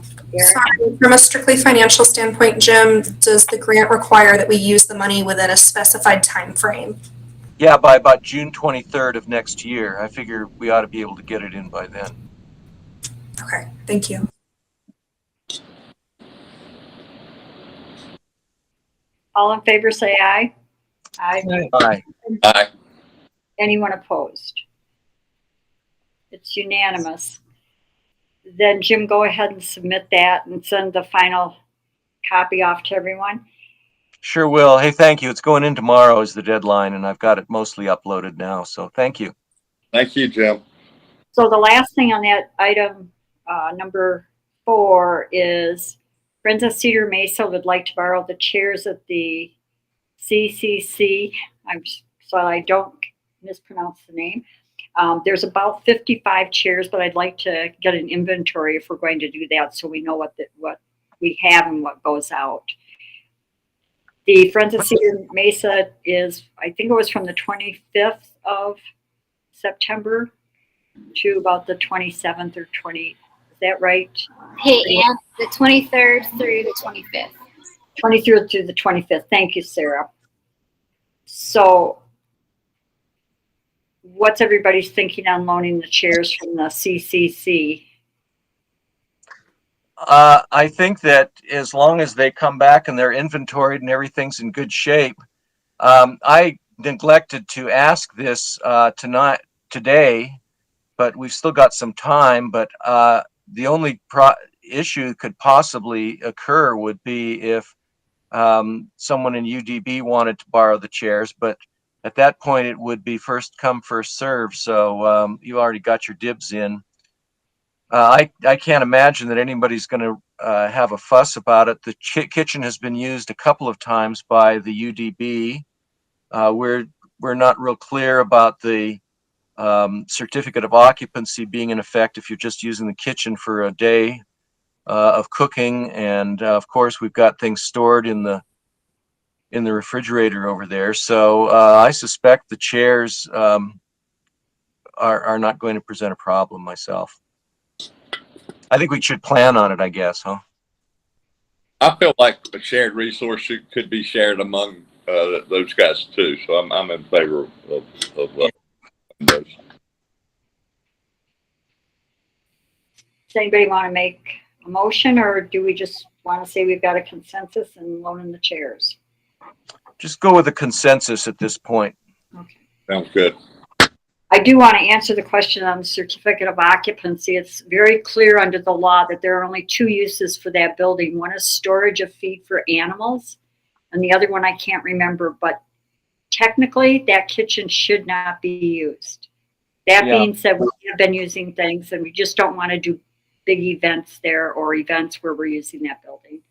Sorry, from a strictly financial standpoint, Jim, does the grant require that we use the money within a specified time frame? Yeah, by about June 23rd of next year. I figure we ought to be able to get it in by then. Okay, thank you. All in favor say aye. Aye. Aye. Aye. Anyone opposed? It's unanimous. Then Jim, go ahead and submit that and send the final copy off to everyone. Sure will. Hey, thank you. It's going in tomorrow is the deadline, and I've got it mostly uploaded now. So thank you. Thank you, Jim. So the last thing on that item, number 4, is Friends of Cedar Mesa would like to borrow the chairs at the CCC. So I don't mispronounce the name. There's about 55 chairs, but I'd like to get an inventory if we're going to do that, so we know what we have and what goes out. The Friends of Cedar Mesa is, I think it was from the 25th of September to about the 27th or 20th. Is that right? Hey, Ann, the 23rd through the 25th. 23rd through the 25th. Thank you, Sarah. So what's everybody's thinking on loaning the chairs from the CCC? I think that as long as they come back and they're inventoried and everything's in good shape, I neglected to ask this today, but we've still got some time. But the only issue could possibly occur would be if someone in UDB wanted to borrow the chairs, but at that point it would be first come, first serve. So you already got your dibs in. I can't imagine that anybody's going to have a fuss about it. The kitchen has been used a couple of times by the UDB. We're not real clear about the certificate of occupancy being in effect if you're just using the kitchen for a day of cooking. And of course, we've got things stored in the refrigerator over there. So I suspect the chairs are not going to present a problem myself. I think we should plan on it, I guess, huh? I feel like a shared resource could be shared among those guys too. So I'm in favor of those. Does anybody want to make a motion, or do we just want to say we've got a consensus and loan in the chairs? Just go with a consensus at this point. Okay. Sounds good. I do want to answer the question on the certificate of occupancy. It's very clear under the law that there are only two uses for that building. One is storage of feed for animals, and the other one I can't remember, but technically that kitchen should not be used. That being said, we have been using things, and we just don't want to do big events there or events where we're using that building.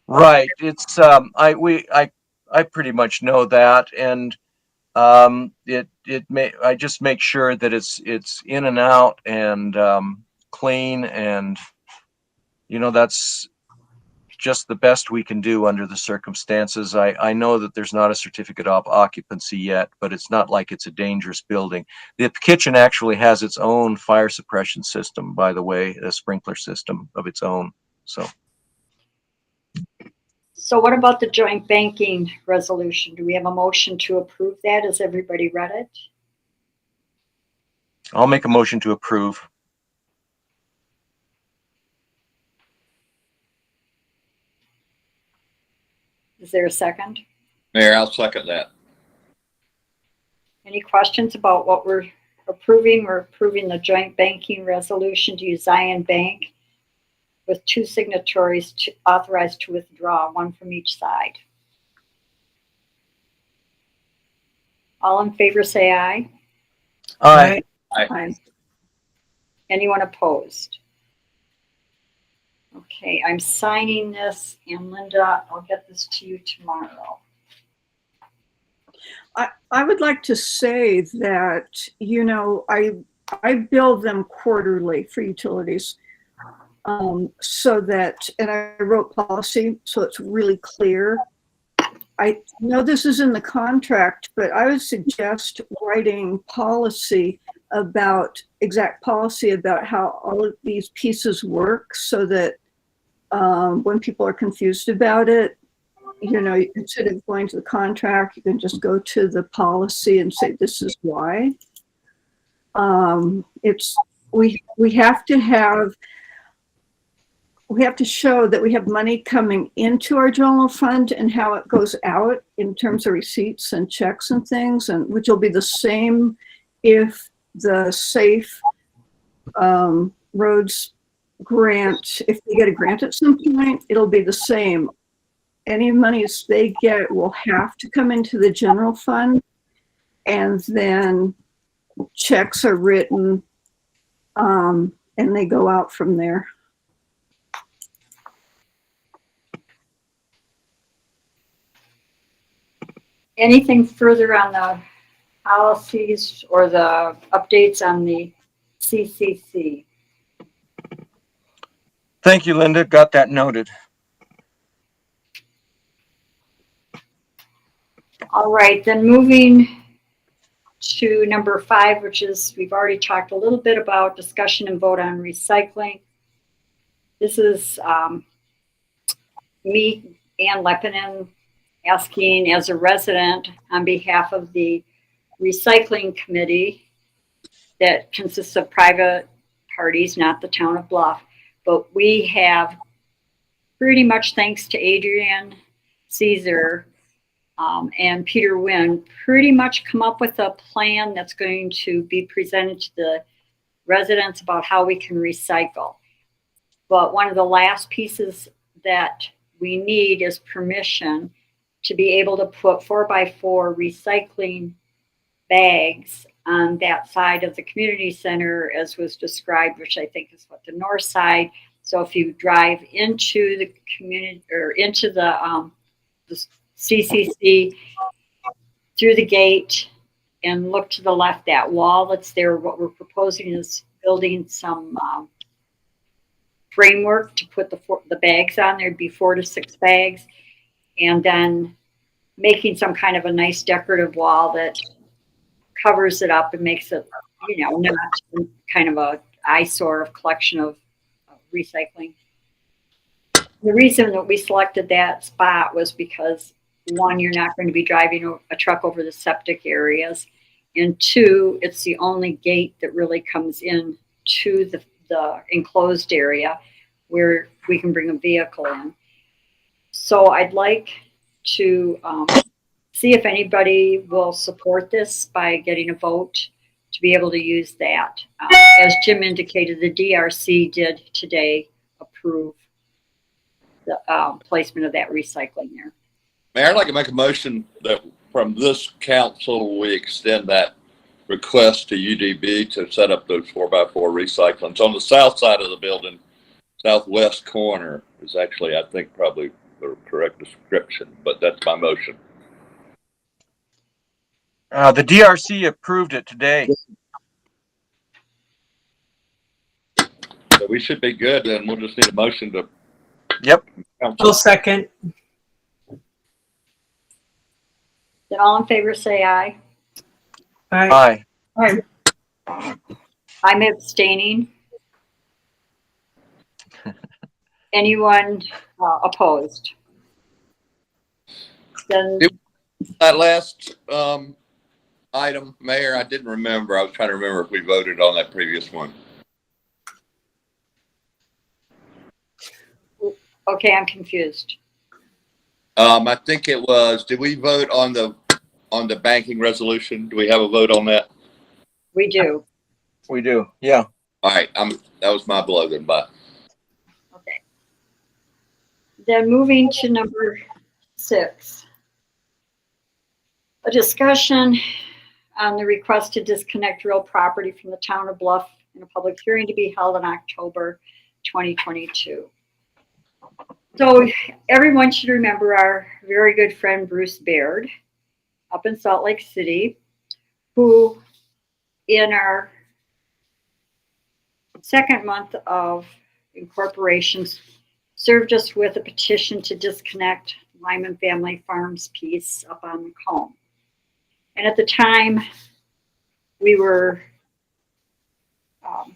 Right. It's I pretty much know that, and I just make sure that it's in and out and clean, and that's just the best we can do under the circumstances. I know that there's not a certificate of occupancy yet, but it's not like it's a dangerous building. The kitchen actually has its own fire suppression system, by the way, a sprinkler system of its own. So what about the joint banking resolution? Do we have a motion to approve that? Has everybody read it? I'll make a motion to approve. Is there a second? Mayor, I'll second that. Any questions about what we're approving? We're approving the joint banking resolution to use Zion Bank with two signatories authorized to withdraw, one from each side. All in favor say aye. Aye. Aye. Anyone opposed? Okay, I'm signing this, and Linda, I'll get this to you tomorrow. I would like to say that, I bill them quarterly for utilities. So that, and I wrote policy, so it's really clear. I know this is in the contract, but I would suggest writing exact policy about how all of these pieces work, so that when people are confused about it, instead of going to the contract, you can just go to the policy and say, this is why. We have to show that we have money coming into our general fund and how it goes out in terms of receipts and checks and things, and which will be the same if the Safe Roads grant, if they get a grant at some point, it'll be the same. Any monies they get will have to come into the general fund, and then checks are written and they go out from there. Anything further on the policies or the updates on the CCC? Thank you, Linda. Got that noted. All right, then moving to number 5, which is, we've already talked a little bit about discussion and vote on recycling. This is me, Ann Lepinen, asking as a resident on behalf of the recycling committee that consists of private parties, not the town of Bluff, but we have pretty much, thanks to Adrian Caesar and Peter Wynn, pretty much come up with a plan that's going to be presented to the residents about how we can recycle. But one of the last pieces that we need is permission to be able to put 4x4 recycling bags on that side of the community center, as was described, which I think is what the north side. So if you drive into the community or into the CCC through the gate and look to the left, that wall that's there, what we're proposing is building some framework to put the bags on. There'd be 4 to 6 bags, and then making some kind of a nice decorative wall that covers it up and makes it, not kind of a eyesore of collection of recycling. The reason that we selected that spot was because, one, you're not going to be driving a truck over the septic areas, and 2, it's the only gate that really comes in to the enclosed area where we can bring a vehicle in. So I'd like to see if anybody will support this by getting a vote to be able to use that. As Jim indicated, the DRC did today approve the placement of that recycling there. Mayor, I'd like to make a motion that from this council, we extend that request to UDB to set up those 4x4 recyclings on the south side of the building. Southwest corner is actually, I think, probably the correct description, but that's my motion. The DRC approved it today. So we should be good, and we'll just need a motion to. Yep. I'll second. Then all in favor say aye. Aye. Aye. I'm abstaining. Anyone opposed? Then That last item, Mayor, I didn't remember. I was trying to remember if we voted on that previous one. okay, I'm confused. I think it was, did we vote on the banking resolution? Do we have a vote on that? We do. We do. Yeah. All right. That was my blow then. Bye. Okay. Then moving to number 6. A discussion on the request to disconnect real property from the town of Bluff in a public hearing to be held in October 2022. So everyone should remember our very good friend Bruce Baird up in Salt Lake City, who in our second month of incorporation served us with a petition to disconnect Lyman Family Farms piece up on Macomb. And at the time, we were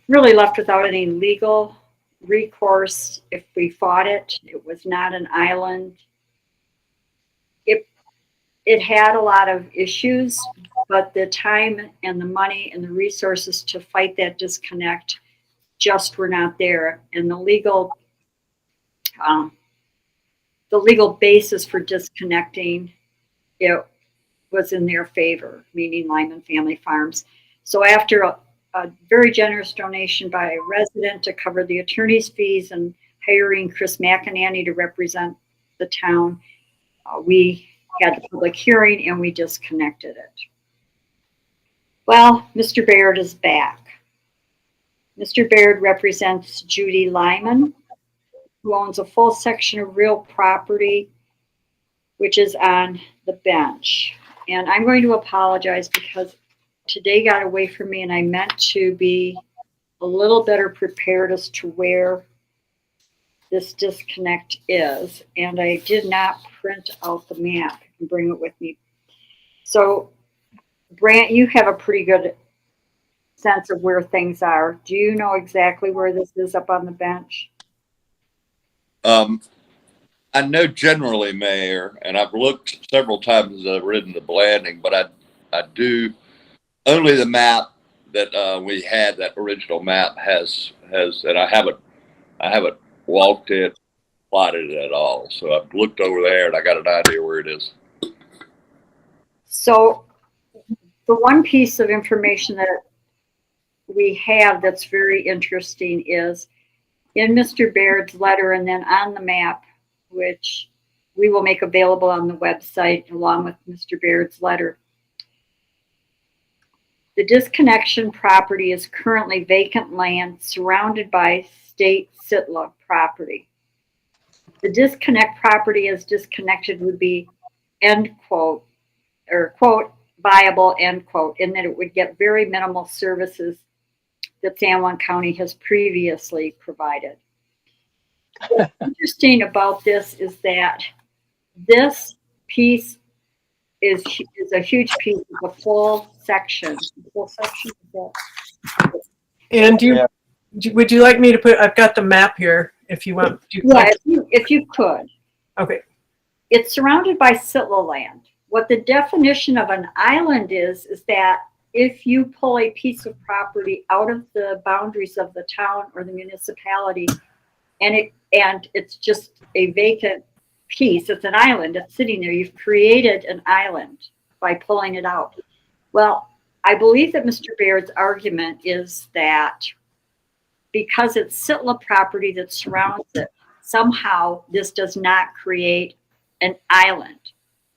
really left without any legal recourse if we fought it. It was not an island. It had a lot of issues, but the time and the money and the resources to fight that disconnect just were not there. And the legal basis for disconnecting it was in their favor, meaning Lyman Family Farms. So after a very generous donation by a resident to cover the attorney's fees and hiring Chris McEnany to represent the town, we had the public hearing and we disconnected it. Well, Mr. Baird is back. Mr. Baird represents Judy Lyman, who owns a full section of real property, which is on the bench. And I'm going to apologize because today got away from me and I meant to be a little better prepared as to where this disconnect is. And I did not print out the map and bring it with me. So Brant, you have a pretty good sense of where things are. Do you know exactly where this is up on the bench? I know generally, Mayor, and I've looked several times as I've ridden the Blanding, but I do, only the map that we had, that original map has, and I haven't walked it, plotted it at all. So I've looked over there and I got an idea where it is. So the one piece of information that we have that's very interesting is in Mr. Baird's letter and then on the map, which we will make available on the website along with Mr. Baird's letter. The disconnection property is currently vacant land surrounded by state SITLA property. The disconnect property as disconnected would be, end quote, or quote, viable, end quote, in that it would get very minimal services that San Juan County has previously provided. What's interesting about this is that this piece is a huge piece of a full section. Full section. And would you like me to put, I've got the map here if you want. Yeah, if you could. Okay. It's surrounded by SITLA land. What the definition of an island is that if you pull a piece of property out of the boundaries of the town or the municipality and it's just a vacant piece, it's an island, it's sitting there, you've created an island by pulling it out. Well, I believe that Mr. Baird's argument is that because it's SITLA property that surrounds it, somehow this does not create an island.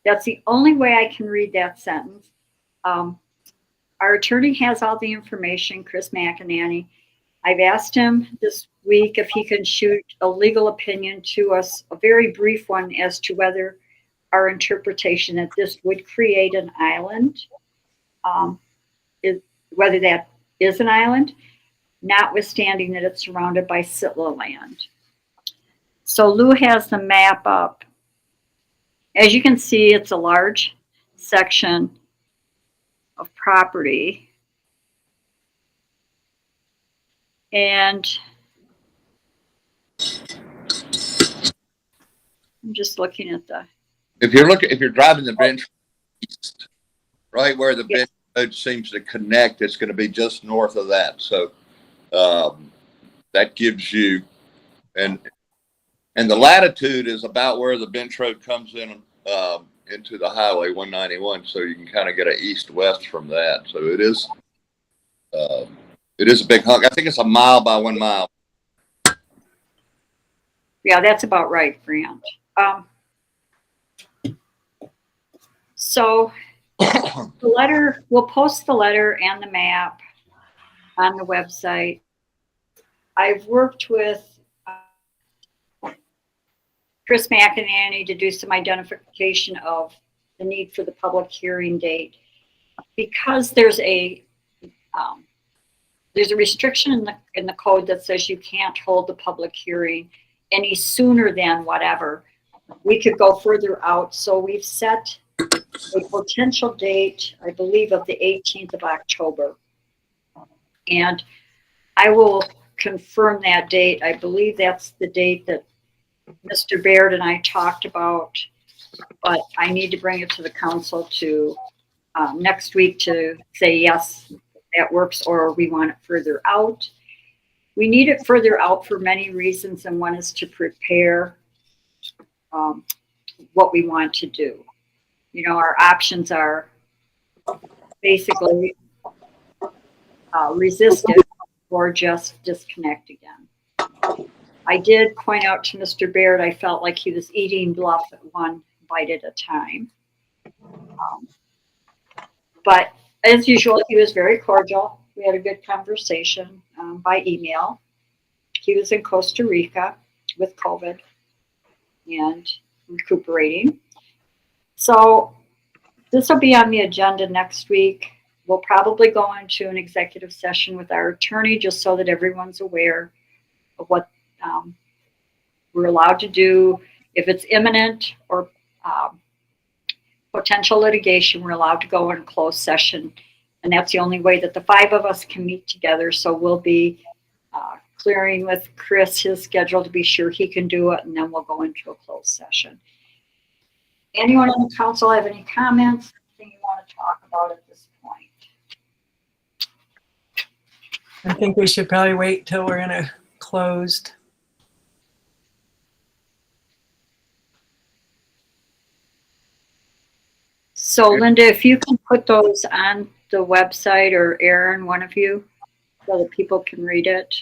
That's the only way I can read that sentence. Our attorney has all the information, Chris McEnany. I've asked him this week if he can shoot a legal opinion to us, a very brief one, as to whether our interpretation that this would create an island, whether that is an island, notwithstanding that it's surrounded by SITLA land. So Lou has the map up. As you can see, it's a large section of property. And I'm just looking at the. If you're driving the bench east, right where the bench road seems to connect, it's going to be just north of that. So that gives you, and the latitude is about where the bench road comes in into the highway 191. So you can kind of get an east-west from that. So it is a big hunk. I think it's a mile by 1 mile. Yeah, that's about right, Grant. So the letter, we'll post the letter and the map on the website. I've worked with Chris McEnany to do some identification of the need for the public hearing date, because there's a restriction in the code that says you can't hold the public hearing any sooner than whatever. We could go further out, so we've set a potential date, I believe, of the 18th of October, and I will confirm that date. I believe that's the date that Mr. Baird and I talked about, but I need to bring it to the council to next week to say, yes, that works, or we want it further out. We need it further out for many reasons, and one is to prepare what we want to do. You know, our options are basically resist it or just disconnect again. I did point out to Mr. Baird, I felt like he was eating Bluff at one bite at a time. But as usual, he was very cordial. We had a good conversation by email. He was in Costa Rica with COVID and recuperating. So this will be on the agenda next week. We'll probably go into an executive session with our attorney just so that everyone's aware of what we're allowed to do. If it's imminent or potential litigation, we're allowed to go in closed session. And that's the only way that the 5 of us can meet together. So we'll be clearing with Chris his schedule to be sure he can do it, and then we'll go into a closed session. Anyone on the council have any comments? Anything you want to talk about at this point? I think we should probably wait till we're in a closed. So Linda, if you can put those on the website, or Aaron, one of you, so that people can read it.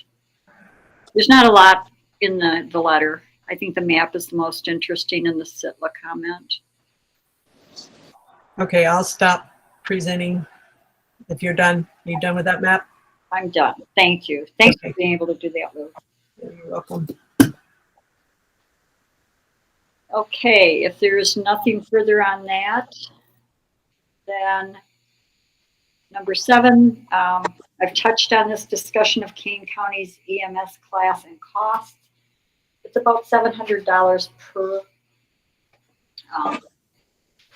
There's not a lot in the letter. I think the map is the most interesting in the Sitla comment. Okay, I'll stop presenting. If you're done, you done with that map? I'm done. Thank you. Thanks Okay. for being able to do that, Lou. You're welcome. Okay, if there's nothing further on that, then number 7, I've touched on this discussion of Kane County's EMS class and costs. It's about $700 per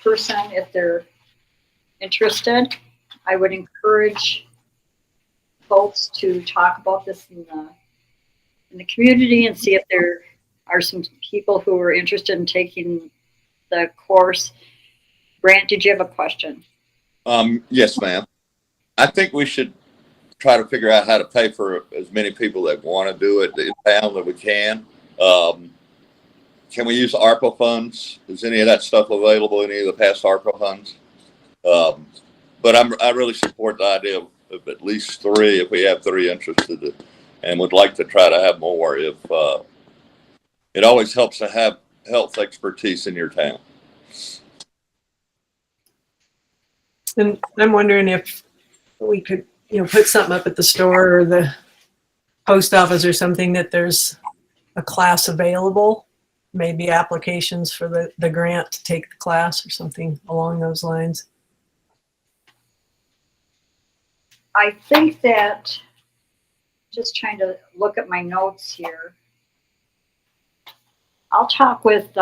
person if they're interested. I would encourage folks to talk about this in the community and see if there are some people who are interested in taking the course. Grant, did you have a question? Yes, ma'am. I think we should try to figure out how to pay for as many people that want to do it in town that we can. Can we use ARPA funds? Is any of that stuff available? Any of the past ARPA funds? But I really support the idea of at least 3 if we have 3 interested, and would like to try to have more if it always helps to have health expertise in your town. And I'm wondering if we could, put something up at the store or the post office or something that there's a class available, maybe applications for the grant to take the class or something along those lines. I think that, just trying to look at my notes here. I'll talk with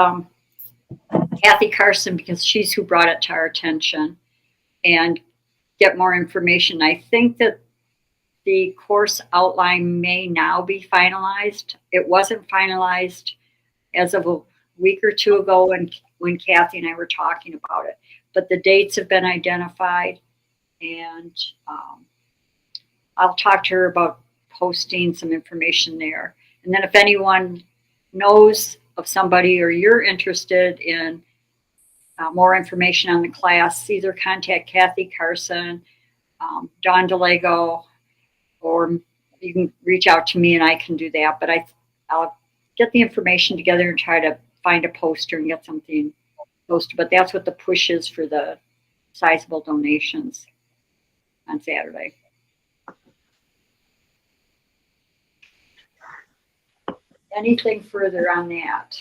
Kathy Carson because she's who brought it to our attention and get more information. I think that the course outline may now be finalized. It wasn't finalized as of a week or 2 ago when Kathy and I were talking about it, but the dates have been identified, and I'll talk to her about posting some information there. And then if anyone knows of somebody or you're interested in more information on the class, either contact Kathy Carson, Dawn DeLego, or you can reach out to me and I can do that. But I'll get the information together and try to find a poster and get something posted. But that's what the push is for the sizable donations on Saturday. Anything further on that?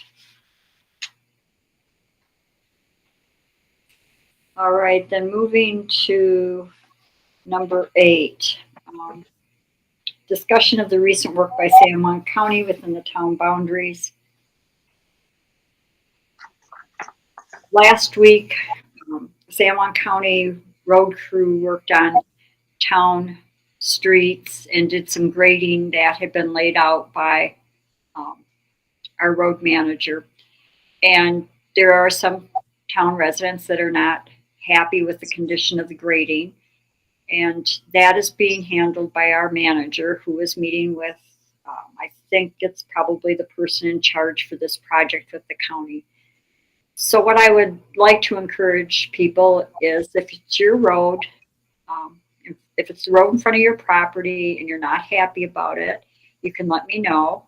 All right, then moving to number 8. Discussion of the recent work by San Juan County within the town boundaries. Last week, San Juan County road crew worked on town streets and did some grading that had been laid out by our road manager. And there are some town residents that are not happy with the condition of the grading. And that is being handled by our manager, who is meeting with, I think it's probably the person in charge for this project with the county. So what I would like to encourage people is, if it's your road, if it's the road in front of your property and you're not happy about it, you can let me know.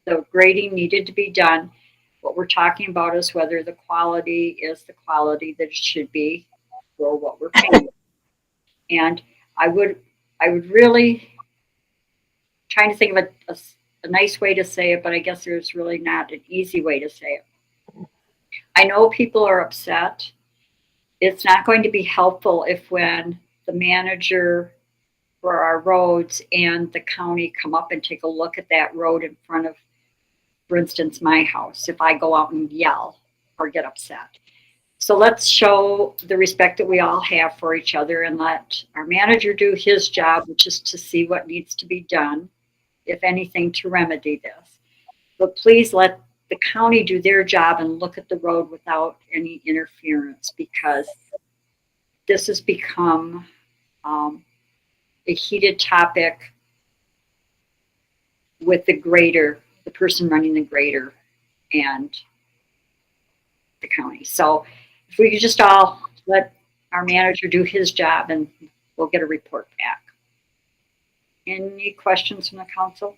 The grading needed to be done. What we're talking about is whether the quality is the quality that it should be for what we're paying. And I would really, trying to think of a nice way to say it, but I guess there's really not an easy way to say it. I know people are upset. It's not going to be helpful if when the manager for our roads and the county come up and take a look at that road in front of, for instance, my house, if I go out and yell or get upset. So let's show the respect that we all have for each other and let our manager do his job, which is to see what needs to be done, if anything, to remedy this. But please let the county do their job and look at the road without any interference, because this has become a heated topic with the grader, the person running the grader, and the county. So if we could just all let our manager do his job, and we'll get a report back. Any questions from the council?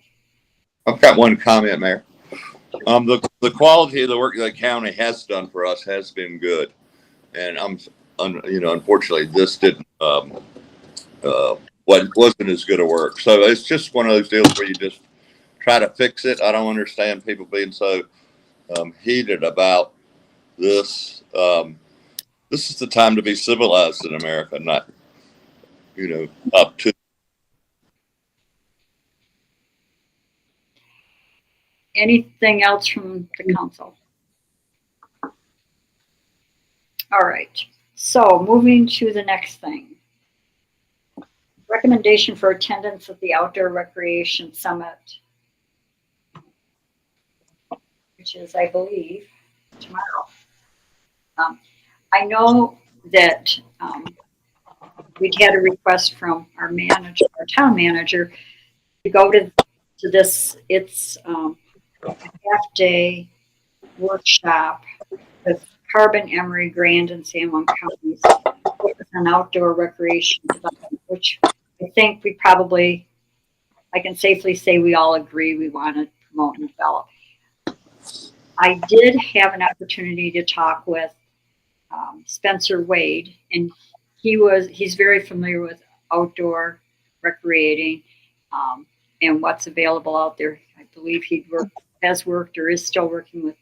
I've got one comment, Mayor. The quality of the work the county has done for us has been good, and unfortunately, this didn't wasn't as good a work. So it's just one of those deals where you just try to fix it. I don't understand people being so heated about this. This is the time to be civilized in America, not up to. Anything else from the council? All right, so moving to the next thing. Recommendation for attendance at the Outdoor Recreation Summit, which is, I believe, tomorrow. I know that we'd had a request from our manager, our town manager, to go to this. It's a half-day workshop with Carbon, Emory, Grand, and San Juan counties on outdoor recreation development, which I think I can safely say we all agree we want to promote and develop. I did have an opportunity to talk with Spencer Wade, and he's very familiar with outdoor recreating and what's available out there. I believe has worked or is still working with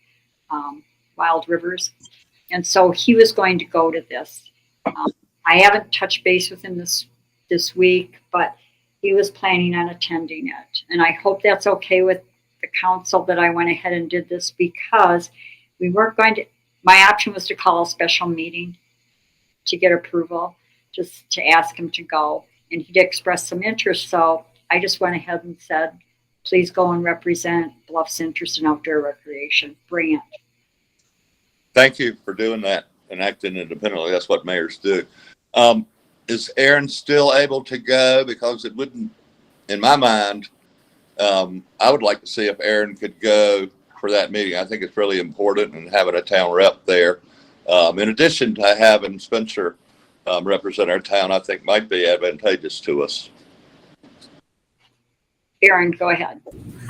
Wild Rivers. And so he was going to go to this. I haven't touched base with him this week, but he was planning on attending it. And I hope that's okay with the council that I went ahead and did this, because we weren't going to, my option was to call a special meeting to get approval, just to ask him to go. And he'd expressed some interest. So I just went ahead and said, please go and represent Bluff's interest in outdoor recreation. Bring it. Thank you for doing that and acting independently. That's what mayors do. Is Aaron still able to go? Because it wouldn't, in my mind, I would like to see if Aaron could go for that meeting. I think it's really important, and having a town rep there, in addition to having Spencer represent our town, I think might be advantageous to us. Aaron, go ahead.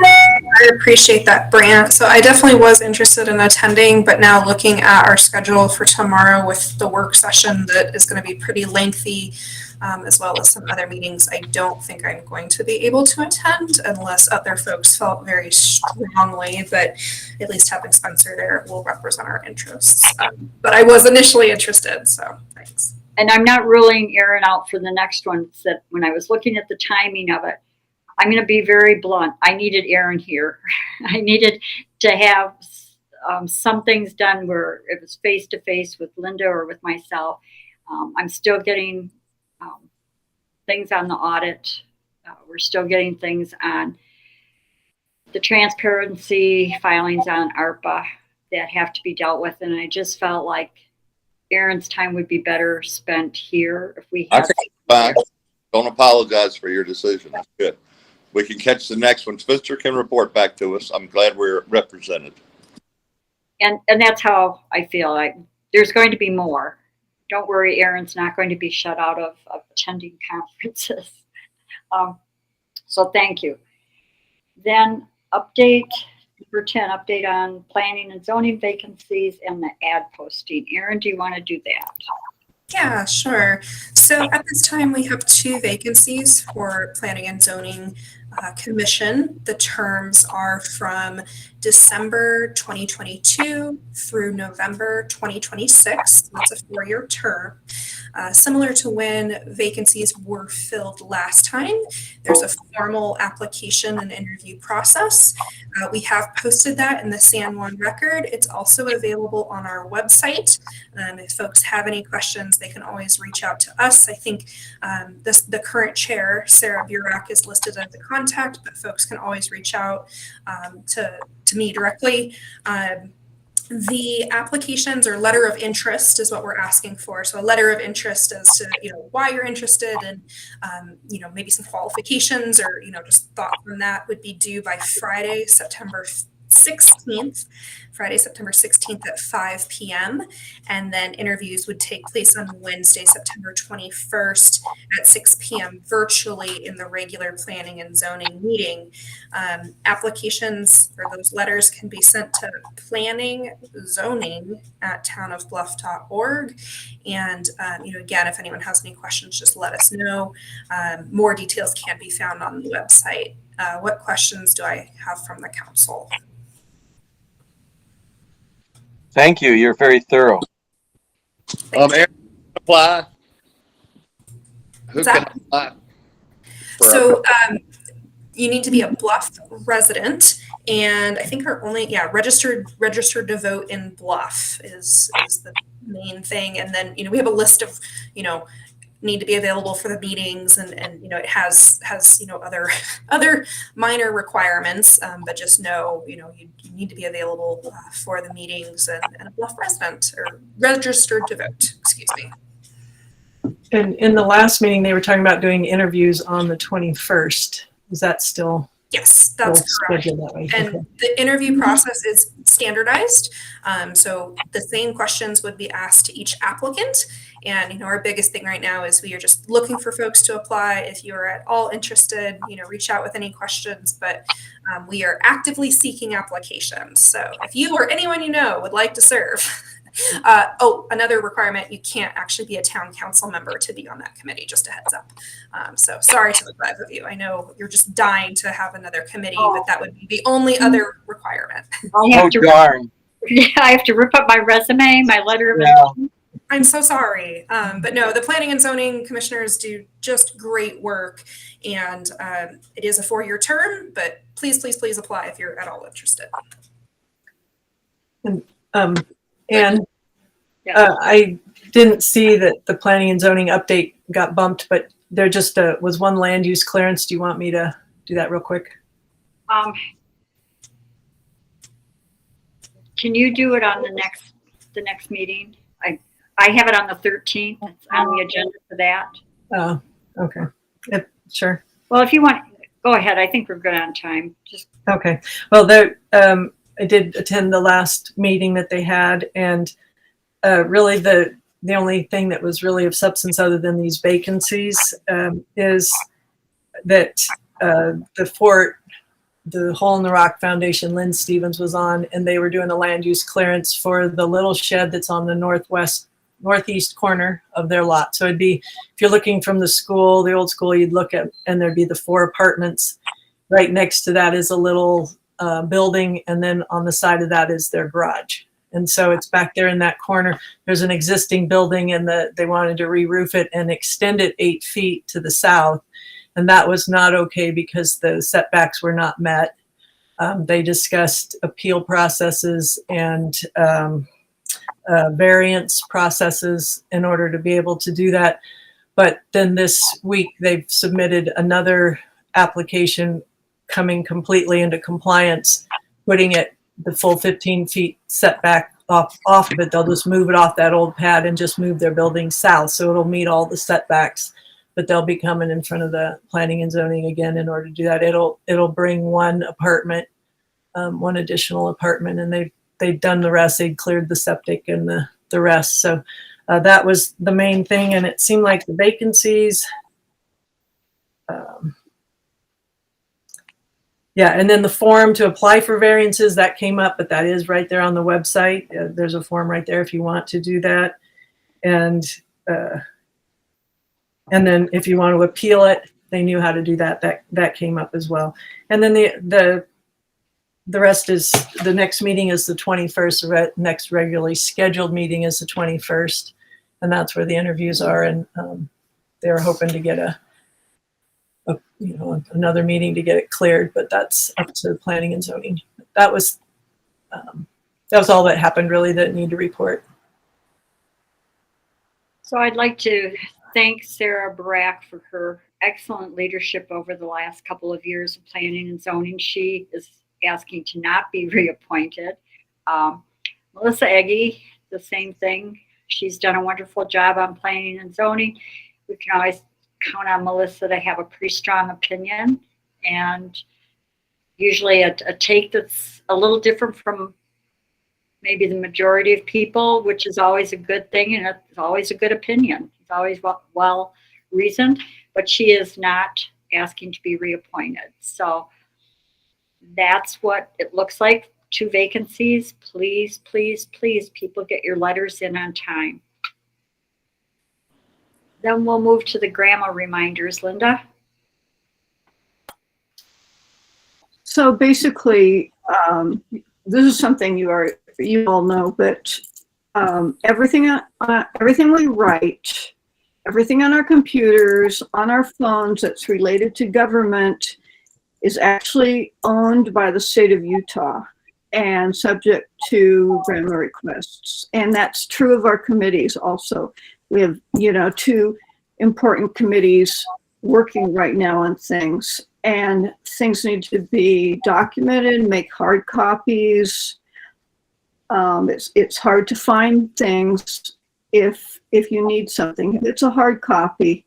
I appreciate that, Brant. So I definitely was interested in attending, but now looking at our schedule for tomorrow with the work session that is going to be pretty lengthy, as well as some other meetings, I don't think I'm going to be able to attend unless other folks felt very strongly that at least having Spencer there will represent our interests. But I was initially interested, so thanks. And I'm not ruling Aaron out for the next one. It's that when I was looking at the timing of it, I'm going to be very blunt. I needed Aaron here. I needed to have some things done where it was face to face with Linda or with myself. I'm still getting things on the audit. We're still getting things on the transparency filings on ARPA that have to be dealt with. And I just felt like Aaron's time would be better spent here if we have. Fine. Don't apologize for your decision. That's good. We can catch the next one. Spencer can report back to us. I'm glad we're represented. And that's how I feel. Like there's going to be more. Don't worry, Aaron's not going to be shut out of attending conferences. So thank you. Then update number 10, update on planning and zoning vacancies and the ad posting. Aaron, do you want to do that? Yeah, sure. So at this time, we have 2 vacancies for Planning and Zoning Commission. The terms are from December 2022 through November 2026. That's a 4-year term. Similar to when vacancies were filled last time, there's a formal application and interview process. We have posted that in the San Juan Record. It's also available on our website. If folks have any questions, they can always reach out to us. I think the current chair, Sarah Burak, is listed as a contact, but folks can always reach out to me directly. The applications or letter of interest is what we're asking for. So a letter of interest as to, why you're interested and, maybe some qualifications or, just thought from that would be due by Friday, September 16th, Friday, September 16th at 5 p.m. And then interviews would take place on Wednesday, September 21st at 6 p.m. virtually in the regular planning and zoning meeting. Applications for those letters can be sent to planningzoning@townofbluff.org. And, again, if anyone has any questions, just let us know. More details can be found on the website. What questions do I have from the council? Thank you. You're very thorough. Aaron, apply. Who What's can that? apply? So you need to be a Bluff resident, and I think our only registered to vote in Bluff is the main thing. And then we have a list of need to be available for the meetings, and it has other minor requirements, but just know you need to be available for the meetings and a Bluff resident or registered to vote. Excuse me. And in the last meeting, they were talking about doing interviews on the 21st. Is that still? Yes, that's correct. Scheduled that way? And Okay. the interview process is standardized. So the same questions would be asked to each applicant. And, our biggest thing right now is we are just looking for folks to apply. If you are at all interested, reach out with any questions, but we are actively seeking applications. So if you or anyone would like to serve, another requirement, you can't actually be a town council member to be on that committee, just a heads up. So sorry to the 5 of you. I know you're just dying to have another committee, but that would be the only other requirement. Oh, darn. I have to rip up my resume, my letter of Yeah. intent. I'm so sorry. But no, the planning and zoning commissioners do just great work. And it is a 4-year term, but please, please, please apply if you're at all interested. And I didn't see that the planning and zoning update got bumped, but there just was one land use clearance. Do you want me to do that real quick? Can you do it on the next meeting? I have it on the 13th. It's on the agenda for that. Oh, okay. Yep, sure. Well, if you want, go ahead. I think we're good on time. Just Okay. Well, there, I did attend the last meeting that they had, and really the only thing that was really of substance other than these vacancies is that the Hole in the Rock Foundation, Lynn Stevens was on, and they were doing a land use clearance for the little shed that's on the northeast corner of their lot. So it'd be, if you're looking from the school, the old school, you'd look at, and there'd be the 4 apartments. Right next to that is a little building, and then on the side of that is their garage. And so it's back there in that corner. There's an existing building, and they wanted to re-roof it and extend it 8 feet to the south. And that was not okay because the setbacks were not met. They discussed appeal processes and variance processes in order to be able to do that. But then this week they've submitted another application coming completely into compliance, putting it the full 15 feet setback off of it. They'll just move it off that old pad and just move their building south. So it'll meet all the setbacks, but they'll be coming in front of the planning and zoning again in order to do that. It'll bring one apartment, one additional apartment, and they've done the rest. They'd cleared the septic and the rest. So that was the main thing. And it seemed like the vacancies, and then the form to apply for variances, that came up, but that is right there on the website. There's a form right there if you want to do that. And then if you want to appeal it, they knew how to do that. That came up as well. And then the rest is, the next meeting is the 21st. The next regularly scheduled meeting is the 21st. And that's where the interviews are. And they're hoping to get another meeting to get it cleared, but that's up to planning and zoning. That was all that happened really that need to report. So I'd like to thank Sarah Brack for her excellent leadership over the last couple of years of planning and zoning. She is asking to not be reappointed. Melissa Eggy, the same thing. She's done a wonderful job on planning and zoning. We can always count on Melissa to have a pretty strong opinion. And usually a take that's a little different from maybe the majority of people, which is always a good thing, and it's always a good opinion. It's always well reasoned, but she is not asking to be reappointed. So that's what it looks like. 2 vacancies. Please, please, please, people, get your letters in on time. Then we'll move to the grandma reminders. Linda? So basically, this is something you all know, but everything we write, everything on our computers, on our phones that's related to government is actually owned by the state of Utah and subject to grandma requests. And that's true of our committees also. We have, 2 important committees working right now on things, and things need to be documented, make hard copies. It's hard to find things if you need something. If it's a hard copy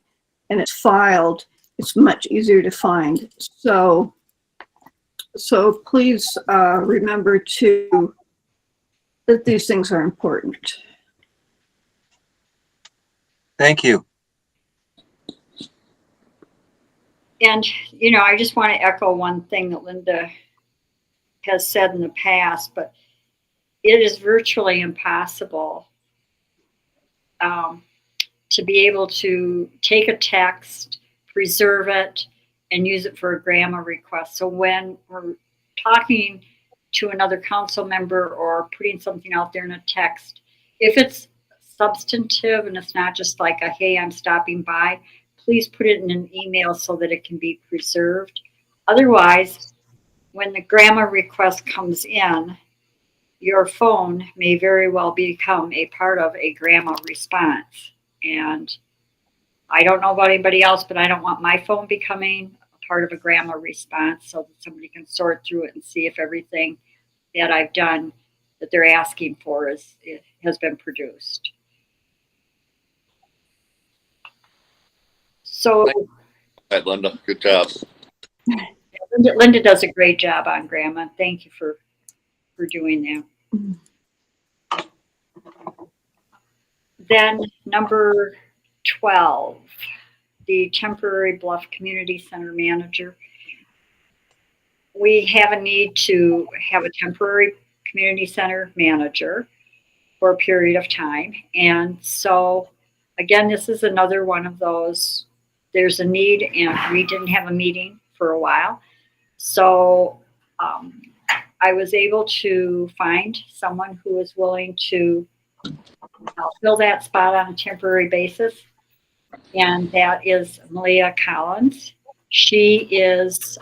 and it's filed, it's much easier to find. So please remember that these things are important. Thank you. And, I just want to echo one thing that Linda has said in the past, but it is virtually impossible to be able to take a text, preserve it, and use it for a grandma request. So when we're talking to another council member or putting something out there in a text, if it's substantive and it's not just like a, hey, I'm stopping by, please put it in an email so that it can be preserved. Otherwise, when the grandma request comes in, your phone may very well become a part of a grandma response. And I don't know about anybody else, but I don't want my phone becoming a part of a grandma response, so that somebody can sort through it and see if everything that I've done that they're asking for has been produced. So, Right, Linda, good job. Linda does a great job on grandma. Thank you for doing that. Then number 12, the temporary Bluff Community Center manager. We have a need to have a temporary community center manager for a period of time. And so, again, this is another one of those, there's a need, and we didn't have a meeting for a while. So I was able to find someone who is willing to fill that spot on a temporary basis, and that is Malia Collins. She is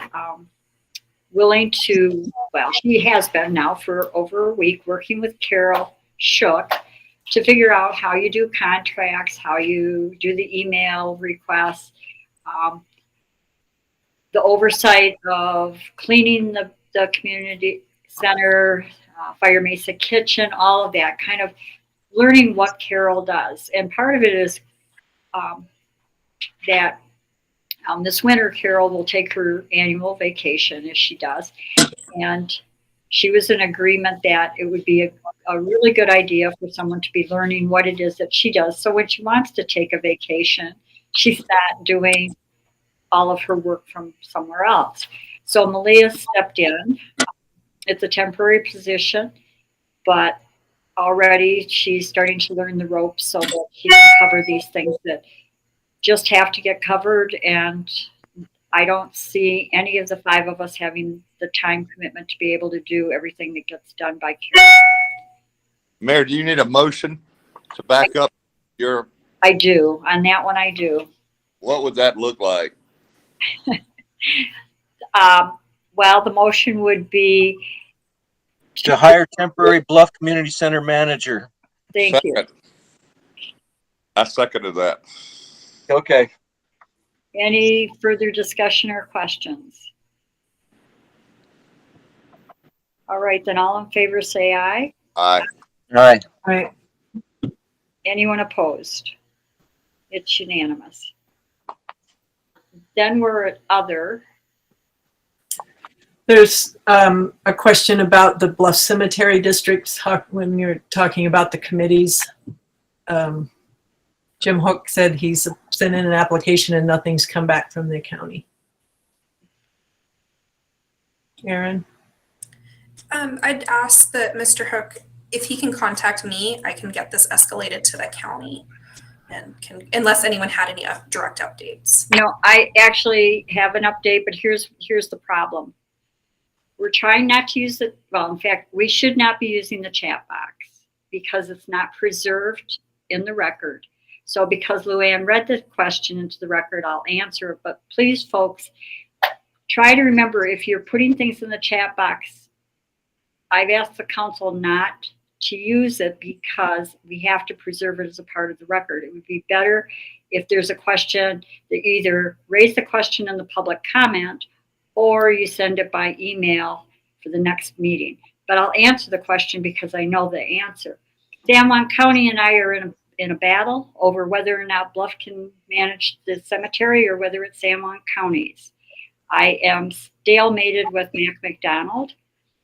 willing to, well, she has been now for over a week working with Carol Shook to figure out how you do contracts, how you do the email requests, the oversight of cleaning the community center, Fire Mesa Kitchen, all of that, kind of learning what Carol does. And part of it is that this winter, Carol will take her annual vacation, as she does. And she was in agreement that it would be a really good idea for someone to be learning what it is that she does. So when she wants to take a vacation, she's not doing all of her work from somewhere else. So Malia stepped in. It's a temporary position, but already she's starting to learn the ropes so that she can cover these things that just have to get covered. And I don't see any of the 5 of us having the time commitment to be able to do everything that gets done by Carol. Mayor, do you need a motion to back up your? I do. On that one, I do. What would that look like? Well, the motion would be To hire temporary Bluff Community Center manager. thank you. I seconded that. Okay. Any further discussion or questions? All right, then all in favor say aye. Aye. All right. All right. Anyone opposed? It's unanimous. Then we're at other. There's a question about the Bluff Cemetery District when you're talking about the committees. Jim Hook said he's sent in an application and nothing's come back from the county. Aaron? I'd ask that Mr. Hook, if he can contact me, I can get this escalated to the county, and unless anyone had any direct updates. No, I actually have an update, but here's the problem. We're trying not to use it. Well, in fact, we should not be using the chat box because it's not preserved in the record. So because Luann read the question into the record, I'll answer it. But please, folks, try to remember, if you're putting things in the chat box, I've asked the council not to use it because we have to preserve it as a part of the record. It would be better if there's a question that you either raise the question in the public comment or you send it by email for the next meeting. But I'll answer the question because I know the answer. San Juan County and I are in a battle over whether or not Bluff can manage the cemetery or whether it's San Juan County's. I am stalemated with Mac McDonald.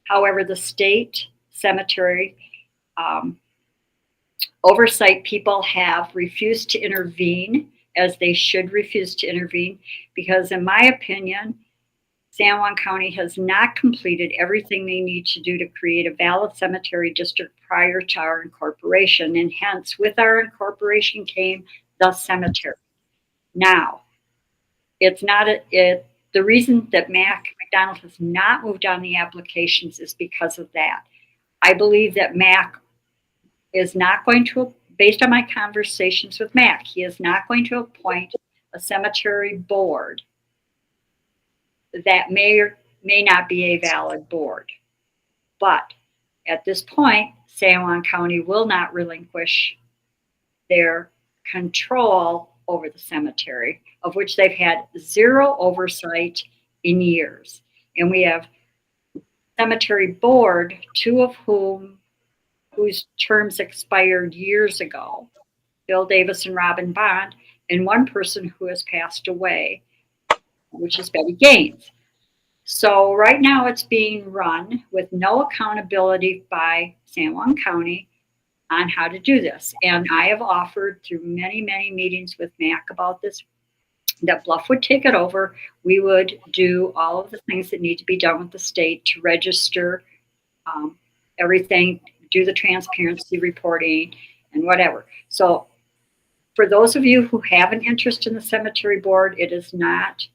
However, the state cemetery oversight people have refused to intervene, as they should refuse to intervene, because in my opinion, San Juan County has not completed everything they need to do to create a valid cemetery district prior to our incorporation. And hence, with our incorporation came the cemetery. Now, it's not the reason that Mac McDonald has not moved on the applications is because of that. I believe that Mac is not going to, based on my conversations with Mac, he is not going to appoint a cemetery board that may or may not be a valid board. But at this point, San Juan County will not relinquish their control over the cemetery, of which they've had zero oversight in years. And we have cemetery board, two of whose terms expired years ago, Bill Davis and Robin Bond, and one person who has passed away, which is Betty Gaines. So right now it's being run with no accountability by San Juan County on how to do this. And I have offered through many, many meetings with Mac about this, that Bluff would take it over. We would do all of the things that need to be done with the state to register everything, do the transparency reporting and whatever. So for those of you who have an interest in the cemetery board, it is not,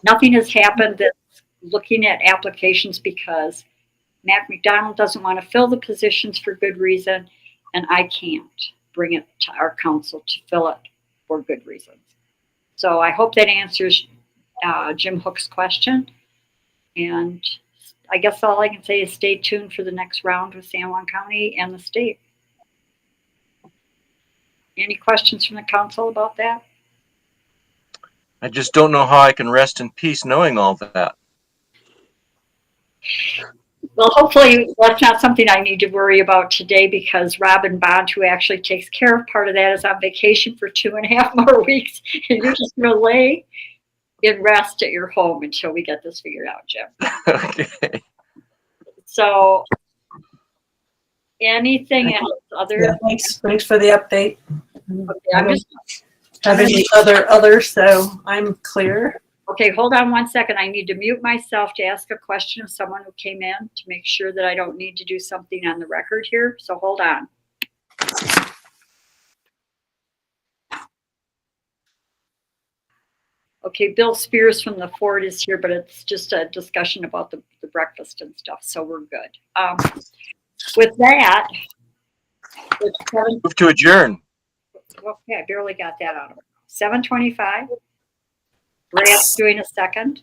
nothing has happened that's looking at applications because Mac McDonald doesn't want to fill the positions for good reason, and I can't bring it to our council to fill it for good reasons. So I hope that answers Jim Hook's question. And I guess all I can say is stay tuned for the next round with San Juan County and the state. Any questions from the council about that? I just don't know how I can rest in peace knowing all that. Well, hopefully that's not something I need to worry about today because Robin Bond, who actually takes care of part of that, is on vacation for 2.5 more weeks. And you're just going to lay in rest at your home until we get this figured out, Jim. Okay. So anything else other? Yeah, thanks for the update. Okay, I'm just have any other, so I'm clear. Okay, hold on one second. I need to mute myself to ask a question of someone who came in to make sure that I don't need to do something on the record here. So hold on. Okay, Bill Spears from the Ford is here, but it's just a discussion about the breakfast and stuff, so we're good. With that, it's Move to adjourn. okay, I barely got that out of it. 7:25. Brad's doing a second.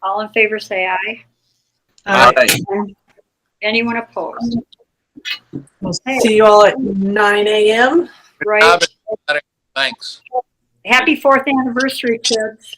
All in favor, say aye. Aye. Anyone opposed? We'll see you all at 9 a.m. Right. Thanks. Happy 4th anniversary, kids.